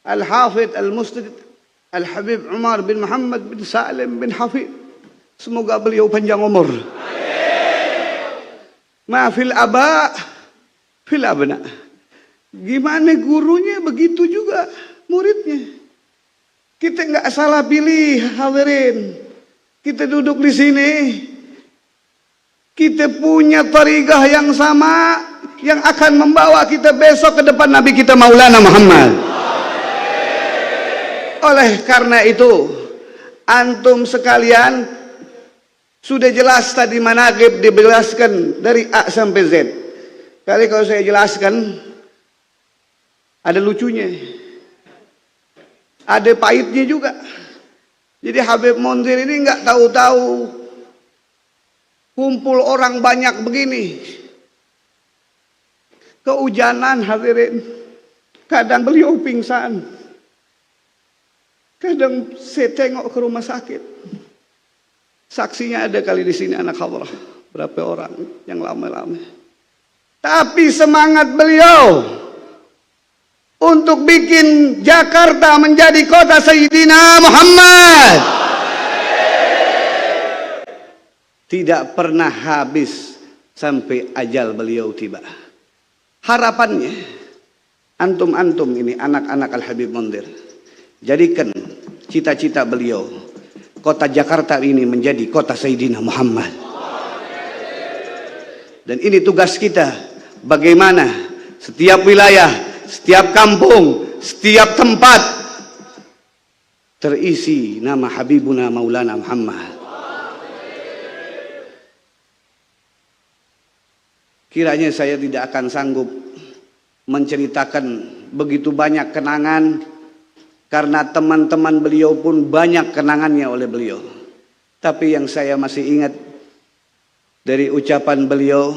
Al-Hafidh Al-Mustadid Al-Habib Umar bin Muhammad bin Salim bin Hafidh. Semoga beliau panjang umur. Ma'fil aba fil abna. Gimana gurunya, begitu juga muridnya. Kita nggak salah pilih, hadirin. Kita duduk di sini, kita punya tariqah yang sama, yang akan membawa kita besok ke depan Nabi kita Maulana Muhammad. Oleh karena itu, antum sekalian sudah jelas tadi manaqib dijelaskan dari A sampai Z. Kali kalau saya jelaskan, ada lucunya, ada pahitnya juga. Jadi Habib Mundir ini nggak tahu-tahu kumpul orang banyak begini, kehujanan hadirin, kadang beliau pingsan, Kadang saya tengok ke rumah sakit. Saksinya ada kali di sini anak hadrah. Berapa orang yang lama-lama. Tapi semangat beliau untuk bikin Jakarta menjadi kota Sayyidina Muhammad tidak pernah habis sampai ajal beliau tiba. Harapannya antum-antum ini anak-anak Al-Habib Mundir, jadikan cita-cita beliau kota Jakarta ini menjadi kota Sayyidina Muhammad. Dan ini tugas kita, bagaimana setiap wilayah, setiap kampung, setiap tempat terisi nama Habibuna Maulana Muhammad. Kiranya saya tidak akan sanggup menceritakan begitu banyak kenangan, karena teman-teman beliau pun banyak kenangannya oleh beliau. Tapi yang saya masih ingat dari ucapan beliau,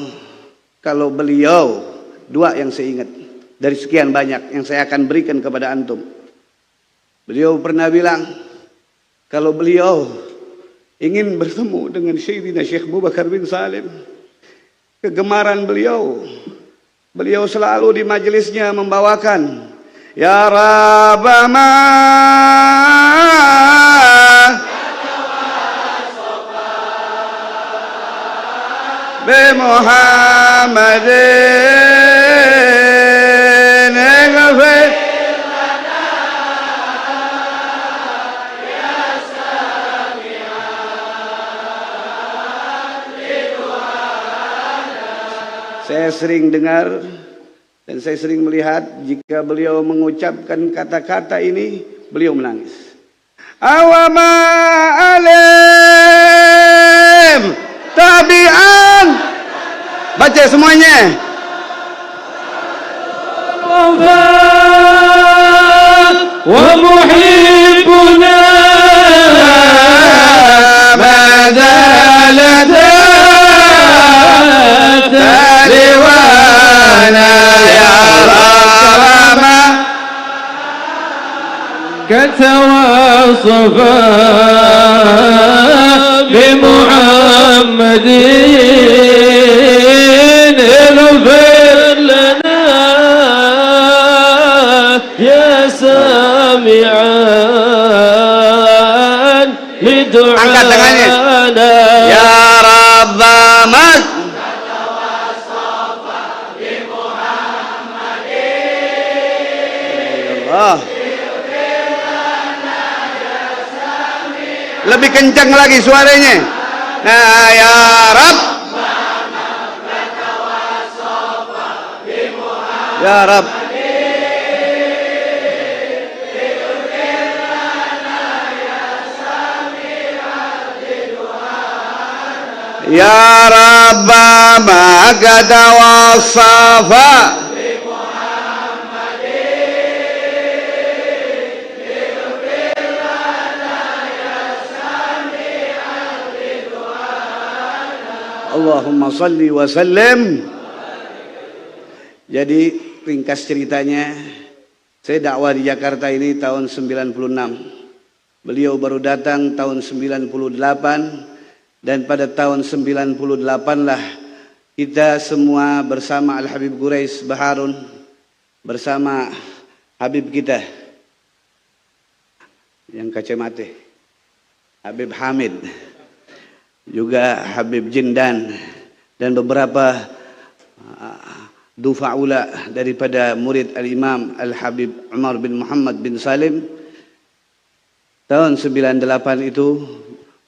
kalau beliau, dua yang saya ingat dari sekian banyak yang saya akan berikan kepada antum. Beliau pernah bilang, kalau beliau ingin bertemu dengan Sayyidina Syekh Abu Bakar bin Salim, kegemaran beliau, beliau selalu di majelisnya membawakan Ya Rabbama bi Muhammadin ighfir lana ya sami'an li du'ana. Saya sering dengar dan saya sering melihat jika beliau mengucapkan kata-kata ini, beliau menangis. Awama alim tabi'an. Baca semuanya. Wa muhibbuna madalata taliwana ya Rama katawasafa bi Muhammadin ighfir lana ya sami'an li du'ana. Angkat tangannya. Ya Rabbana Allah. Lebih kencang lagi suaranya. Nah, ya Rab. Ya Rab. Ya Rabba ma qada wasafa Allahumma salli wa sallim. Jadi ringkas ceritanya, saya dakwah di Jakarta ini tahun 96. Beliau baru datang tahun 98, dan pada tahun 98 lah kita semua bersama Al-Habib Quraisy Baharun, bersama Habib kita yang kacamata, Habib Hamid, juga Habib Jindan, dan beberapa dufa'ula daripada murid Al-Imam Al-Habib Umar bin Muhammad bin Salim. Tahun 98 itu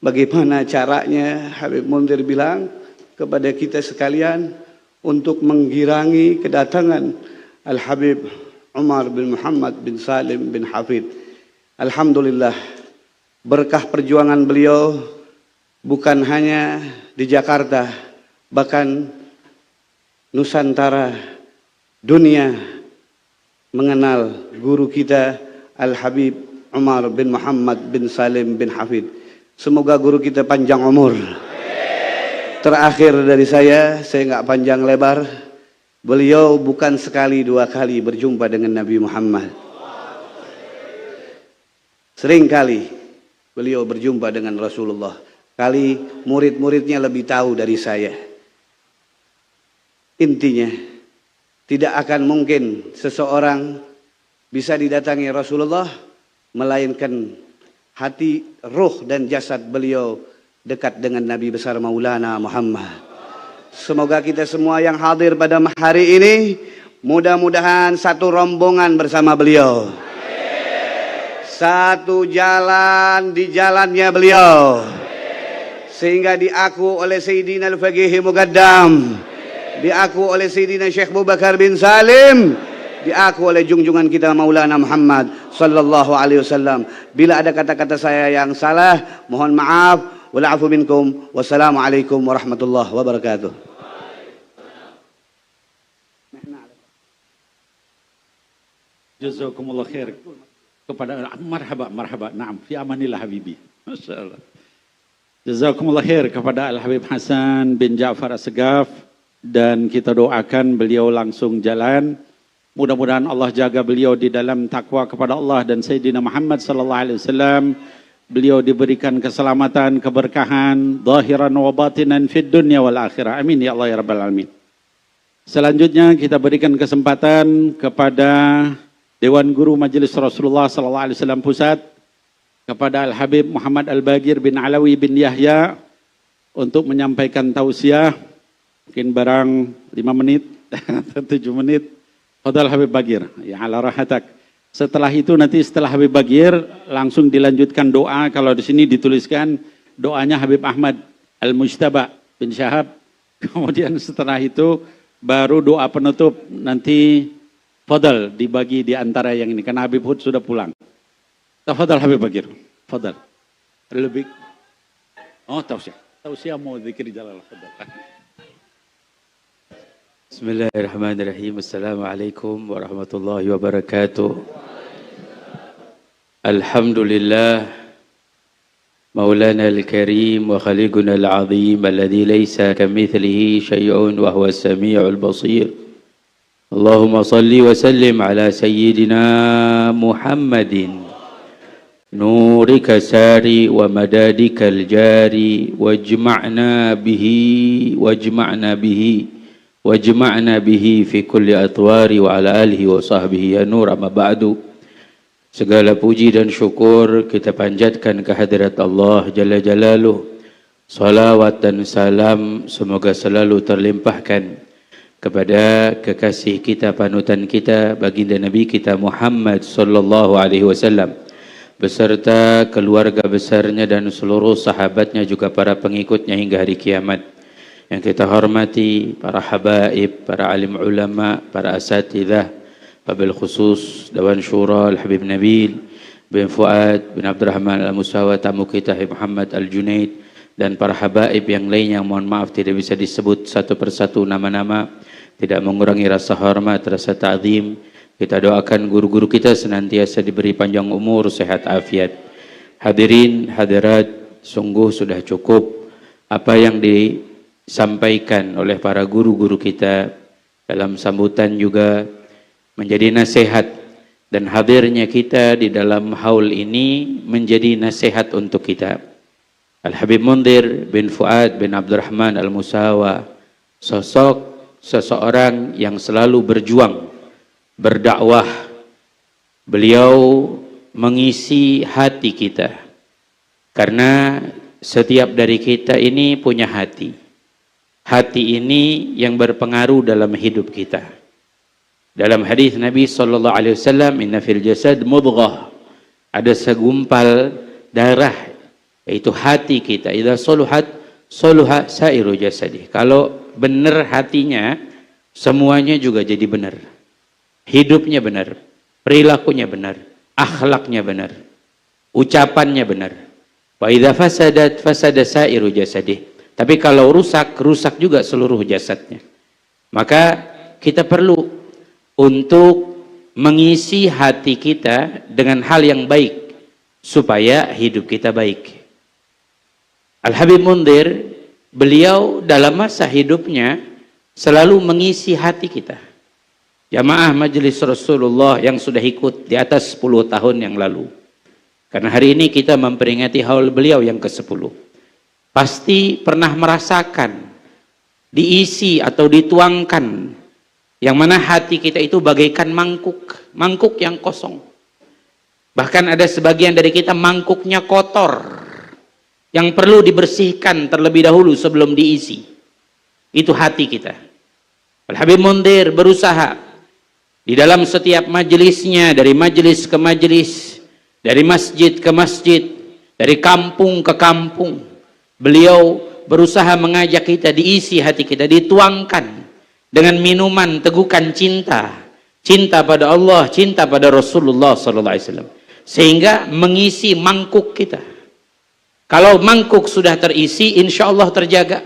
bagaimana caranya Habib Mundir bilang kepada kita sekalian untuk menggirangi kedatangan Al-Habib Umar bin Muhammad bin Salim bin Hafid. Alhamdulillah, berkah perjuangan beliau bukan hanya di Jakarta, bahkan Nusantara, dunia mengenal guru kita Al-Habib Umar bin Muhammad bin Salim bin Hafid. Semoga guru kita panjang umur. Terakhir dari saya nggak panjang lebar. Beliau bukan sekali dua kali berjumpa dengan Nabi Muhammad. Seringkali beliau berjumpa dengan Rasulullah. Kali murid-muridnya lebih tahu dari saya. Intinya, tidak akan mungkin seseorang bisa didatangi Rasulullah melainkan hati, ruh dan jasad beliau dekat dengan Nabi besar Maulana Muhammad. Semoga kita semua yang hadir pada hari ini mudah-mudahan satu rombongan bersama beliau. Satu jalan di jalannya beliau. Sehingga diaku oleh Sayyidina Al-Faqih Muqaddam, diaku oleh Sayyidina Syekh Abu Bakar bin Salim, diaku oleh junjungan kita Maulana Muhammad sallallahu alaihi wasallam. Bila ada kata-kata saya yang salah, mohon maaf. Wala'afu minkum. Wassalamualaikum warahmatullahi wabarakatuh. Jazakumullah khair kepada marhaba. Naam, fi amanillah habibi. Masyaallah. Jazakumullah khair kepada Al-Habib Hasan bin Ja'far As-Segaf, dan kita doakan beliau langsung jalan. Mudah-mudahan Allah jaga beliau di dalam takwa kepada Allah dan Sayyidina Muhammad sallallahu alaihi wasallam. Beliau diberikan keselamatan, keberkahan, zahiran wa batinan fid dunya wal akhirah. Amin ya Allah ya rabbal alamin. Selanjutnya kita berikan kesempatan kepada Dewan Guru Majelis Rasulullah sallallahu alaihi wasallam Pusat, kepada Al-Habib Muhammad Al-Bagir bin Alawi bin Yahya untuk menyampaikan tausiah, mungkin barang 5 menit atau 7 menit. Fadhal Habib Bagir, ya ala rahatak. Setelah itu nanti setelah Habib Bagir langsung dilanjutkan doa. Kalau di sini dituliskan doanya Habib Ahmad Al-Mujtaba bin Syahab. Kemudian setelah itu baru doa penutup, nanti fadhal dibagi di antara yang ini karena Habib Hud sudah pulang. Tafadhal Habib Bagir. Fadhal. Lebih tausiah mau zikir jalalah. Fadhal. Bismillahirrahmanirrahim. Assalamualaikum warahmatullahi wabarakatuh. Alhamdulillah Maulana al-Karim wa khaliquna al-azim alladhi laysa kamithlihi syai'un wa huwa as-sami'ul basir. Allahumma salli wa sallim ala sayyidina Muhammadin nurika sari wa madadika al-jari wajma'na bihi fi kulli atwari wa ala alihi wa sahbihi ya nur amma ba'du. Segala puji dan syukur kita panjatkan kehadirat Allah Jalla Jalaluh. Salawat dan salam semoga selalu terlimpahkan kepada kekasih kita, panutan kita, baginda Nabi kita Muhammad sallallahu alaihi wasallam, beserta keluarga besarnya dan seluruh sahabatnya, juga para pengikutnya hingga hari kiamat. Yang kita hormati para habaib, para alim ulama, para asatidzah, wabil khusus Dewan Syura Al-Habib Nabil bin Fuad bin Abdurrahman Al-Musawa, tamu kita Habib Muhammad Al-Junaid, dan para habaib yang lainnya. Mohon maaf tidak bisa disebut satu persatu nama-nama, tidak mengurangi rasa hormat, rasa ta'zim. Kita doakan guru-guru kita senantiasa diberi panjang umur, sehat afiat. Hadirin hadirat, sungguh sudah cukup apa yang disampaikan oleh para guru-guru kita dalam sambutan, juga menjadi nasihat, dan hadirnya kita di dalam haul ini menjadi nasihat untuk kita. Al-Habib Mundhir bin Fuad bin Abdurrahman Al-Musawa, sosok seseorang yang selalu berjuang, berdakwah. Beliau mengisi hati kita, karena setiap dari kita ini punya hati. Hati ini yang berpengaruh dalam hidup kita. Dalam hadis Nabi sallallahu alaihi wasallam, inna fil jasad mudghah, ada segumpal darah, yaitu hati kita. Idza saluhat saluha sairu jasadi. Kalau benar hatinya, semuanya juga jadi benar. Hidupnya benar, perilakunya benar, akhlaknya benar, ucapannya benar. Wa idza fasadat fasada sairu jasadi. Tapi kalau rusak, rusak juga seluruh jasadnya. Maka kita perlu untuk mengisi hati kita dengan hal yang baik supaya hidup kita baik. Al-Habib Mundhir, beliau dalam masa hidupnya selalu mengisi hati kita. Jamaah Majelis Rasulullah yang sudah ikut di atas 10 tahun yang lalu. Karena hari ini kita memperingati haul beliau yang ke-10. Pasti pernah merasakan diisi atau dituangkan yang mana hati kita itu bagaikan mangkuk yang kosong. Bahkan ada sebagian dari kita mangkuknya kotor yang perlu dibersihkan terlebih dahulu sebelum diisi. Itu hati kita. Al-Habib Mundir berusaha di dalam setiap majelisnya, dari majelis ke majelis, dari masjid ke masjid, dari kampung ke kampung, beliau berusaha mengajak kita, diisi hati kita, dituangkan dengan minuman tegukan cinta, cinta pada Allah, cinta pada Rasulullah SAW, sehingga mengisi mangkuk kita. Kalau mangkuk sudah terisi, insya Allah terjaga.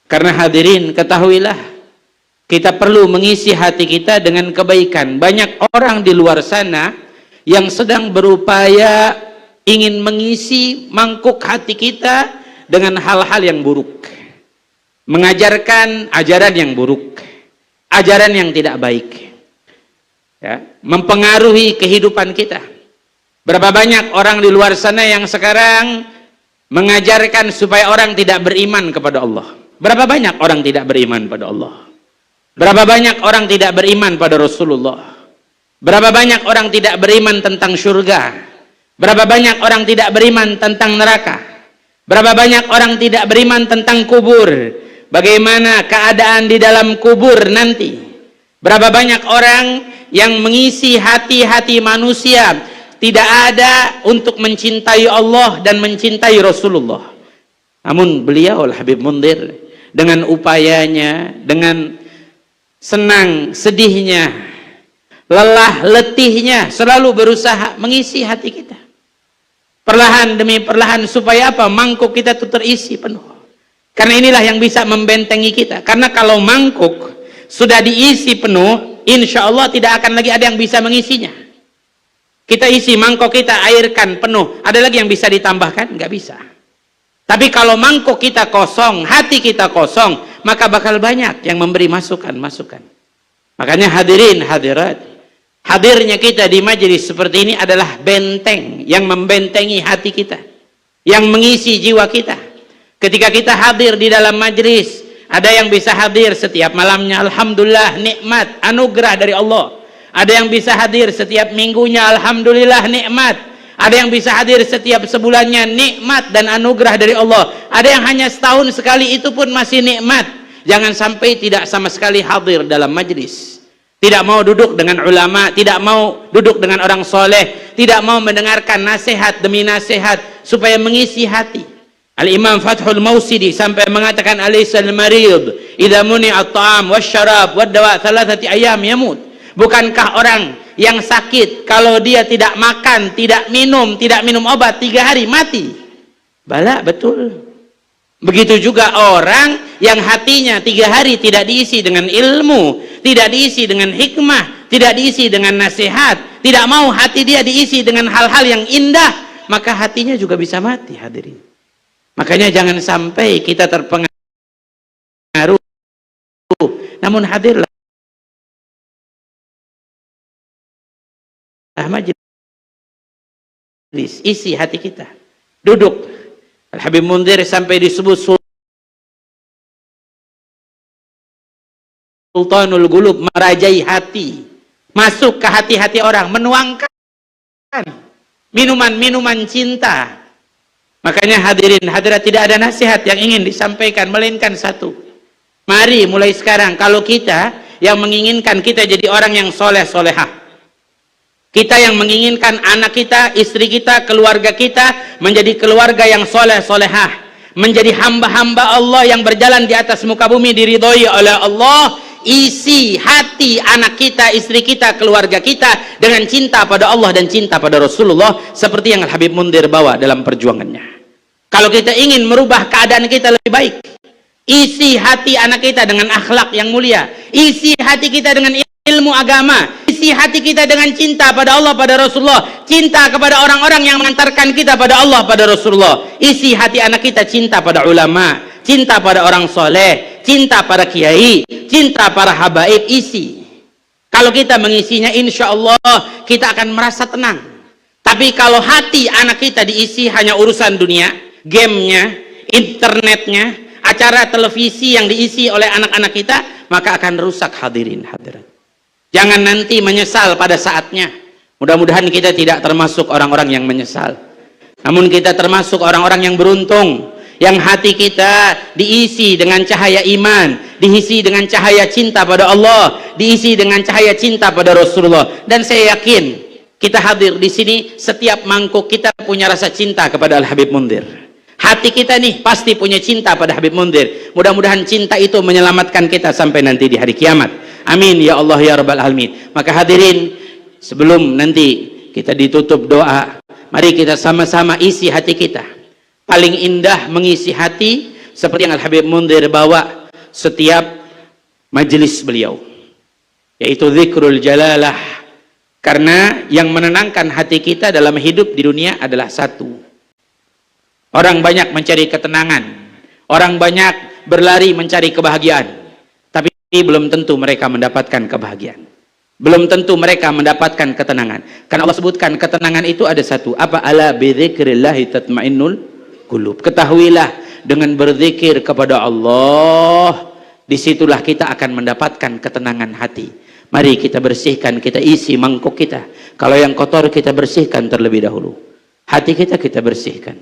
Karena hadirin, ketahuilah, kita perlu mengisi hati kita dengan kebaikan. Banyak orang di luar sana yang sedang berupaya ingin mengisi mangkuk hati kita dengan hal-hal yang buruk, mengajarkan ajaran yang buruk, ajaran yang tidak baik, ya, mempengaruhi kehidupan kita. Berapa banyak orang di luar sana yang sekarang mengajarkan supaya orang tidak beriman kepada Allah? Berapa banyak orang tidak beriman pada Allah? Berapa banyak orang tidak beriman pada Rasulullah? Berapa banyak orang tidak beriman tentang surga? Berapa banyak orang tidak beriman tentang neraka? Berapa banyak orang tidak beriman tentang kubur? Bagaimana keadaan di dalam kubur nanti? Berapa banyak orang yang mengisi hati-hati manusia tidak ada untuk mencintai Allah dan mencintai Rasulullah. Namun beliau Al-Habib Mundir dengan upayanya, dengan senang sedihnya, lelah letihnya, selalu berusaha mengisi hati kita. Perlahan demi perlahan, supaya apa? Mangkuk kita itu terisi penuh. Karena inilah yang bisa membentengi kita. Karena kalau mangkuk sudah diisi penuh, insya Allah tidak akan lagi ada yang bisa mengisinya. Kita isi mangkuk kita, airkan penuh, ada lagi yang bisa ditambahkan? Nggak bisa. Tapi kalau mangkuk kita kosong, hati kita kosong, maka bakal banyak yang memberi masukan-masukan. Makanya hadirin hadirat, hadirnya kita di majelis seperti ini adalah benteng yang membentengi hati kita, yang mengisi jiwa kita. Ketika kita hadir di dalam majelis, ada yang bisa hadir setiap malamnya, alhamdulillah, nikmat, anugerah dari Allah. Ada yang bisa hadir setiap minggunya, alhamdulillah, nikmat. Ada yang bisa hadir setiap sebulannya, nikmat dan anugerah dari Allah. Ada yang hanya setahun sekali, itu pun masih nikmat. Jangan sampai tidak sama sekali hadir dalam majelis, tidak mau duduk dengan ulama, tidak mau duduk dengan orang soleh, tidak mau mendengarkan nasihat demi nasihat supaya mengisi hati. Al-Imam Fathul Mausidi sampai mengatakan, alaysal marid idza muni'a at-ta'am wasyarab wad-dawa thalathati ayyam yamut. Bukankah orang yang sakit kalau dia tidak makan, tidak minum obat 3 hari mati? Bala, betul. Begitu juga orang yang hatinya 3 hari tidak diisi dengan ilmu, tidak diisi dengan hikmah, tidak diisi dengan nasihat, tidak mau hati dia diisi dengan hal-hal yang indah, maka hatinya juga bisa mati, hadirin. Makanya jangan sampai kita terpengaruh, namun hadirlah majelis, isi hati kita, duduk. Al-Habib Mundir sampai disebut Sultanul Qulub, merajai hati, masuk ke hati-hati orang, menuangkan minuman-minuman cinta. Makanya hadirin hadirat, tidak ada nasihat yang ingin disampaikan melainkan satu. Mari mulai sekarang, kalau kita yang menginginkan kita jadi orang yang soleh solehah, kita yang menginginkan anak kita, istri kita, keluarga kita menjadi keluarga yang soleh solehah, menjadi hamba-hamba Allah yang berjalan di atas muka bumi diridhoi oleh Allah, isi hati anak kita, istri kita, keluarga kita dengan cinta pada Allah dan cinta pada Rasulullah, seperti yang Al-Habib Mundir bawa dalam perjuangannya. Kalau kita ingin merubah keadaan kita lebih baik, isi hati anak kita dengan akhlak yang mulia, isi hati kita dengan ilmu agama, isi hati kita dengan cinta pada Allah, pada Rasulullah, cinta kepada orang-orang yang mengantarkan kita pada Allah, pada Rasulullah. Isi hati anak kita cinta pada ulama, cinta pada orang soleh, cinta pada kiai, cinta para habaib. Isi. Kalau kita mengisinya, insya Allah kita akan merasa tenang. Tapi kalau hati anak kita diisi hanya urusan dunia, gamenya, internetnya, acara televisi yang diisi oleh anak-anak kita, maka akan rusak. Hadirin hadirat, jangan nanti menyesal pada saatnya. Mudah-mudahan kita tidak termasuk orang-orang yang menyesal, namun kita termasuk orang-orang yang beruntung, yang hati kita diisi dengan cahaya iman, diisi dengan cahaya cinta pada Allah, diisi dengan cahaya cinta pada Rasulullah. Dan saya yakin kita hadir di sini, setiap mangkuk kita punya rasa cinta kepada Al-Habib Mundhir. Hati kita nih pasti punya cinta pada Habib Mundhir. Mudah-mudahan cinta itu menyelamatkan kita sampai nanti di hari kiamat. Amin ya Allah ya Rabbal Alamin. Maka hadirin, sebelum nanti kita ditutup doa, mari kita sama-sama isi hati kita. Paling indah mengisi hati seperti yang Al-Habib Mundhir bawa setiap majelis beliau, yaitu zikrul jalalah. Karena yang menenangkan hati kita dalam hidup di dunia adalah satu. Orang banyak mencari ketenangan, orang banyak berlari mencari kebahagiaan, tapi belum tentu mereka mendapatkan kebahagiaan, belum tentu mereka mendapatkan ketenangan. Karena Allah sebutkan ketenangan itu ada satu, apa? Ala bidzikrillahi tatmainnul qulub. Ketahuilah, dengan berzikir kepada Allah, disitulah kita akan mendapatkan ketenangan hati. Mari kita bersihkan, kita isi mangkuk kita. Kalau yang kotor kita bersihkan terlebih dahulu. Hati kita bersihkan.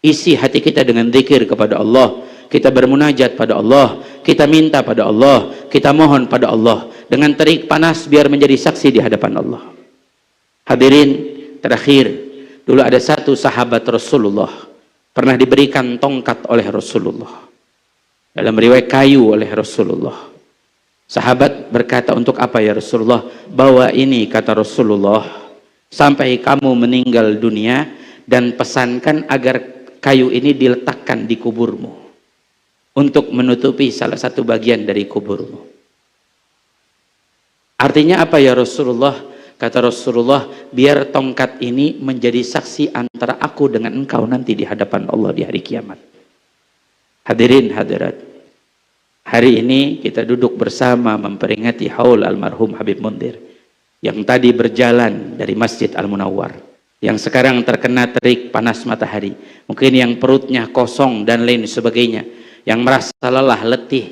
Isi hati kita dengan zikir kepada Allah. Kita bermunajat pada Allah. Kita minta pada Allah. Kita mohon pada Allah. Dengan terik panas biar menjadi saksi di hadapan Allah. Hadirin, terakhir, dulu ada satu sahabat Rasulullah, pernah diberikan tongkat oleh Rasulullah. Dalam riwayat kayu oleh Rasulullah. Sahabat berkata, untuk apa ya Rasulullah? Bawa ini, kata Rasulullah, sampai kamu meninggal dunia, dan pesankan agar kayu ini diletakkan di kuburmu untuk menutupi salah satu bagian dari kuburmu. Artinya apa ya Rasulullah? Kata Rasulullah, biar tongkat ini menjadi saksi antara aku dengan engkau nanti di hadapan Allah di hari kiamat. Hadirin hadirat, hari ini kita duduk bersama memperingati haul almarhum Habib Mundhir yang tadi berjalan dari Masjid Al-Munawwar, yang sekarang terkena terik panas matahari, mungkin yang perutnya kosong dan lain sebagainya, yang merasa lelah, letih.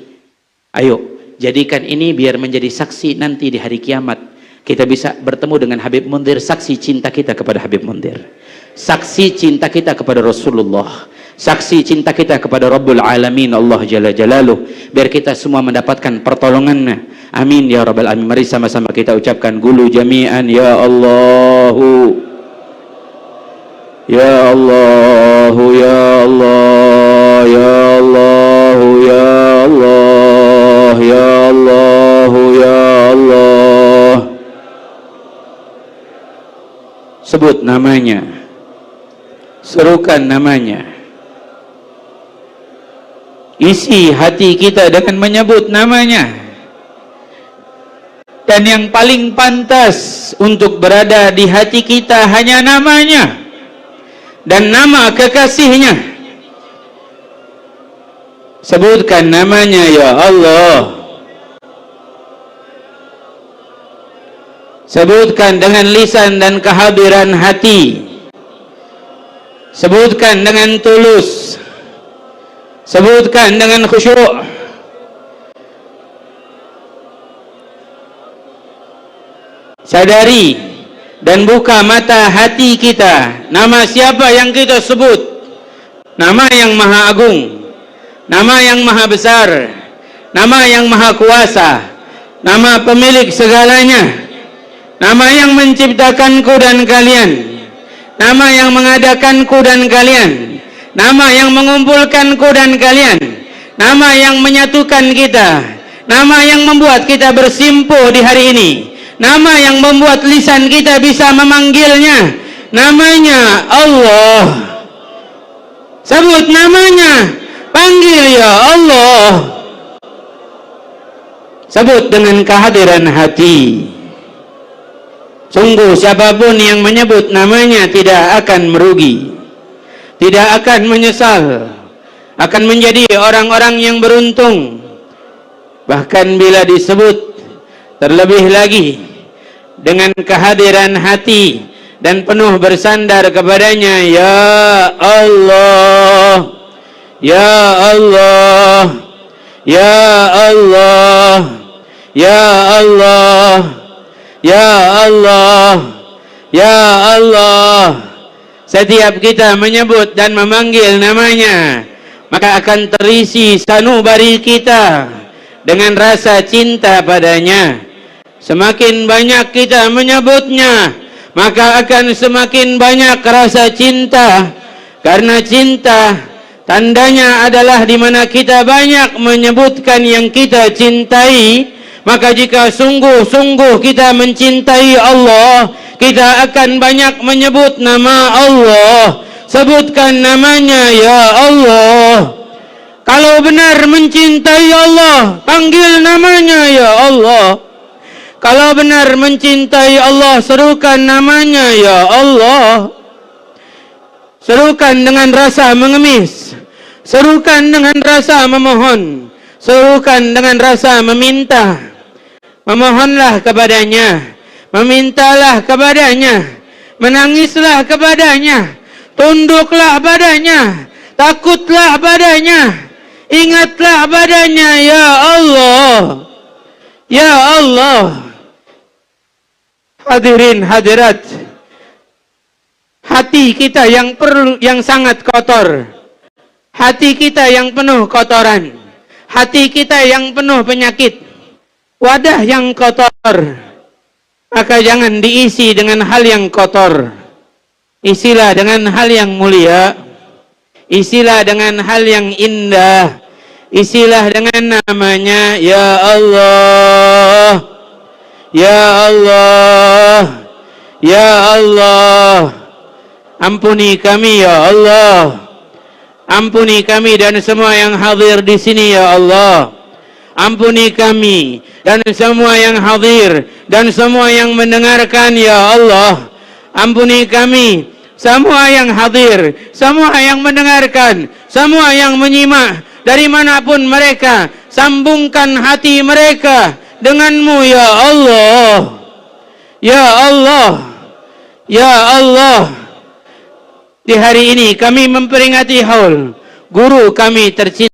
Ayo, jadikan ini biar menjadi saksi nanti di hari kiamat. Kita bisa bertemu dengan Habib Mundhir, saksi cinta kita kepada Habib Mundhir, saksi cinta kita kepada Rasulullah, saksi cinta kita kepada Rabbul Alamin Allah Jalla Jalaluh, biar kita semua mendapatkan pertolongannya. Amin ya Rabbal Alamin. Mari sama-sama kita ucapkan gulu jami'an, ya Allahu ya Allahu ya Allah ya Allahu ya Allah ya Allahu ya Allah. Sebut namanya, serukan namanya, isi hati kita dengan menyebut namanya. Dan yang paling pantas untuk berada di hati kita hanya namanya dan nama kekasihnya. Sebutkan namanya ya Allah. Sebutkan dengan lisan dan kehadiran hati. Sebutkan dengan tulus. Sebutkan dengan khusyuk. Sadari dan buka mata hati kita. Nama siapa yang kita sebut? Nama yang maha agung, nama yang maha besar, nama yang maha kuasa, nama pemilik segalanya, nama yang menciptakanku dan kalian, nama yang mengadakanku dan kalian, nama yang mengumpulkanku dan kalian, nama yang menyatukan kita, nama yang membuat kita bersimpuh di hari ini, nama yang membuat lisan kita bisa memanggilnya. Namanya Allah. Sebut namanya, panggil ya Allah. Sebut dengan kehadiran hati. Sungguh siapapun yang menyebut namanya tidak akan merugi, tidak akan menyesal, akan menjadi orang-orang yang beruntung. Bahkan bila disebut terlebih lagi dengan kehadiran hati, dan penuh bersandar kepadanya. Ya Allah, Ya Allah, Ya Allah, Ya Allah, Ya Allah, Ya Allah. Setiap kita menyebut dan memanggil namanya, maka akan terisi sanubari kita dengan rasa cinta padanya. Semakin banyak kita menyebutnya, maka akan semakin banyak rasa cinta. Karena cinta tandanya adalah di mana kita banyak menyebutkan yang kita cintai. Maka jika sungguh-sungguh kita mencintai Allah, kita akan banyak menyebut nama Allah. Sebutkan namanya, ya Allah. Kalau benar mencintai Allah, panggil namanya, ya Allah. Kalau benar mencintai Allah, serukan namanya, ya Allah. Serukan dengan rasa mengemis, serukan dengan rasa memohon, serukan dengan rasa meminta. Memohonlah kepadanya, memintalah kepadanya, menangislah kepadanya, tunduklah padanya, takutlah padanya, ingatlah padanya, ya Allah, ya Allah. Hadirin hadirat, hati kita yang sangat kotor, hati kita yang penuh kotoran, hati kita yang penuh penyakit, wadah yang kotor, maka jangan diisi dengan hal yang kotor. Isilah dengan hal yang mulia, isilah dengan hal yang indah, isilah dengan namanya, ya Allah, ya Allah, ya Allah. Ampuni kami, ya Allah. Ampuni kami dan semua yang hadir di sini, ya Allah. Ampuni kami dan semua yang hadir dan semua yang mendengarkan, ya Allah. Ampuni kami, semua yang hadir, semua yang mendengarkan, semua yang menyimak dari manapun mereka. Sambungkan hati mereka denganmu, ya Allah, ya Allah, ya Allah. Di hari ini kami memperingati haul guru kami tercinta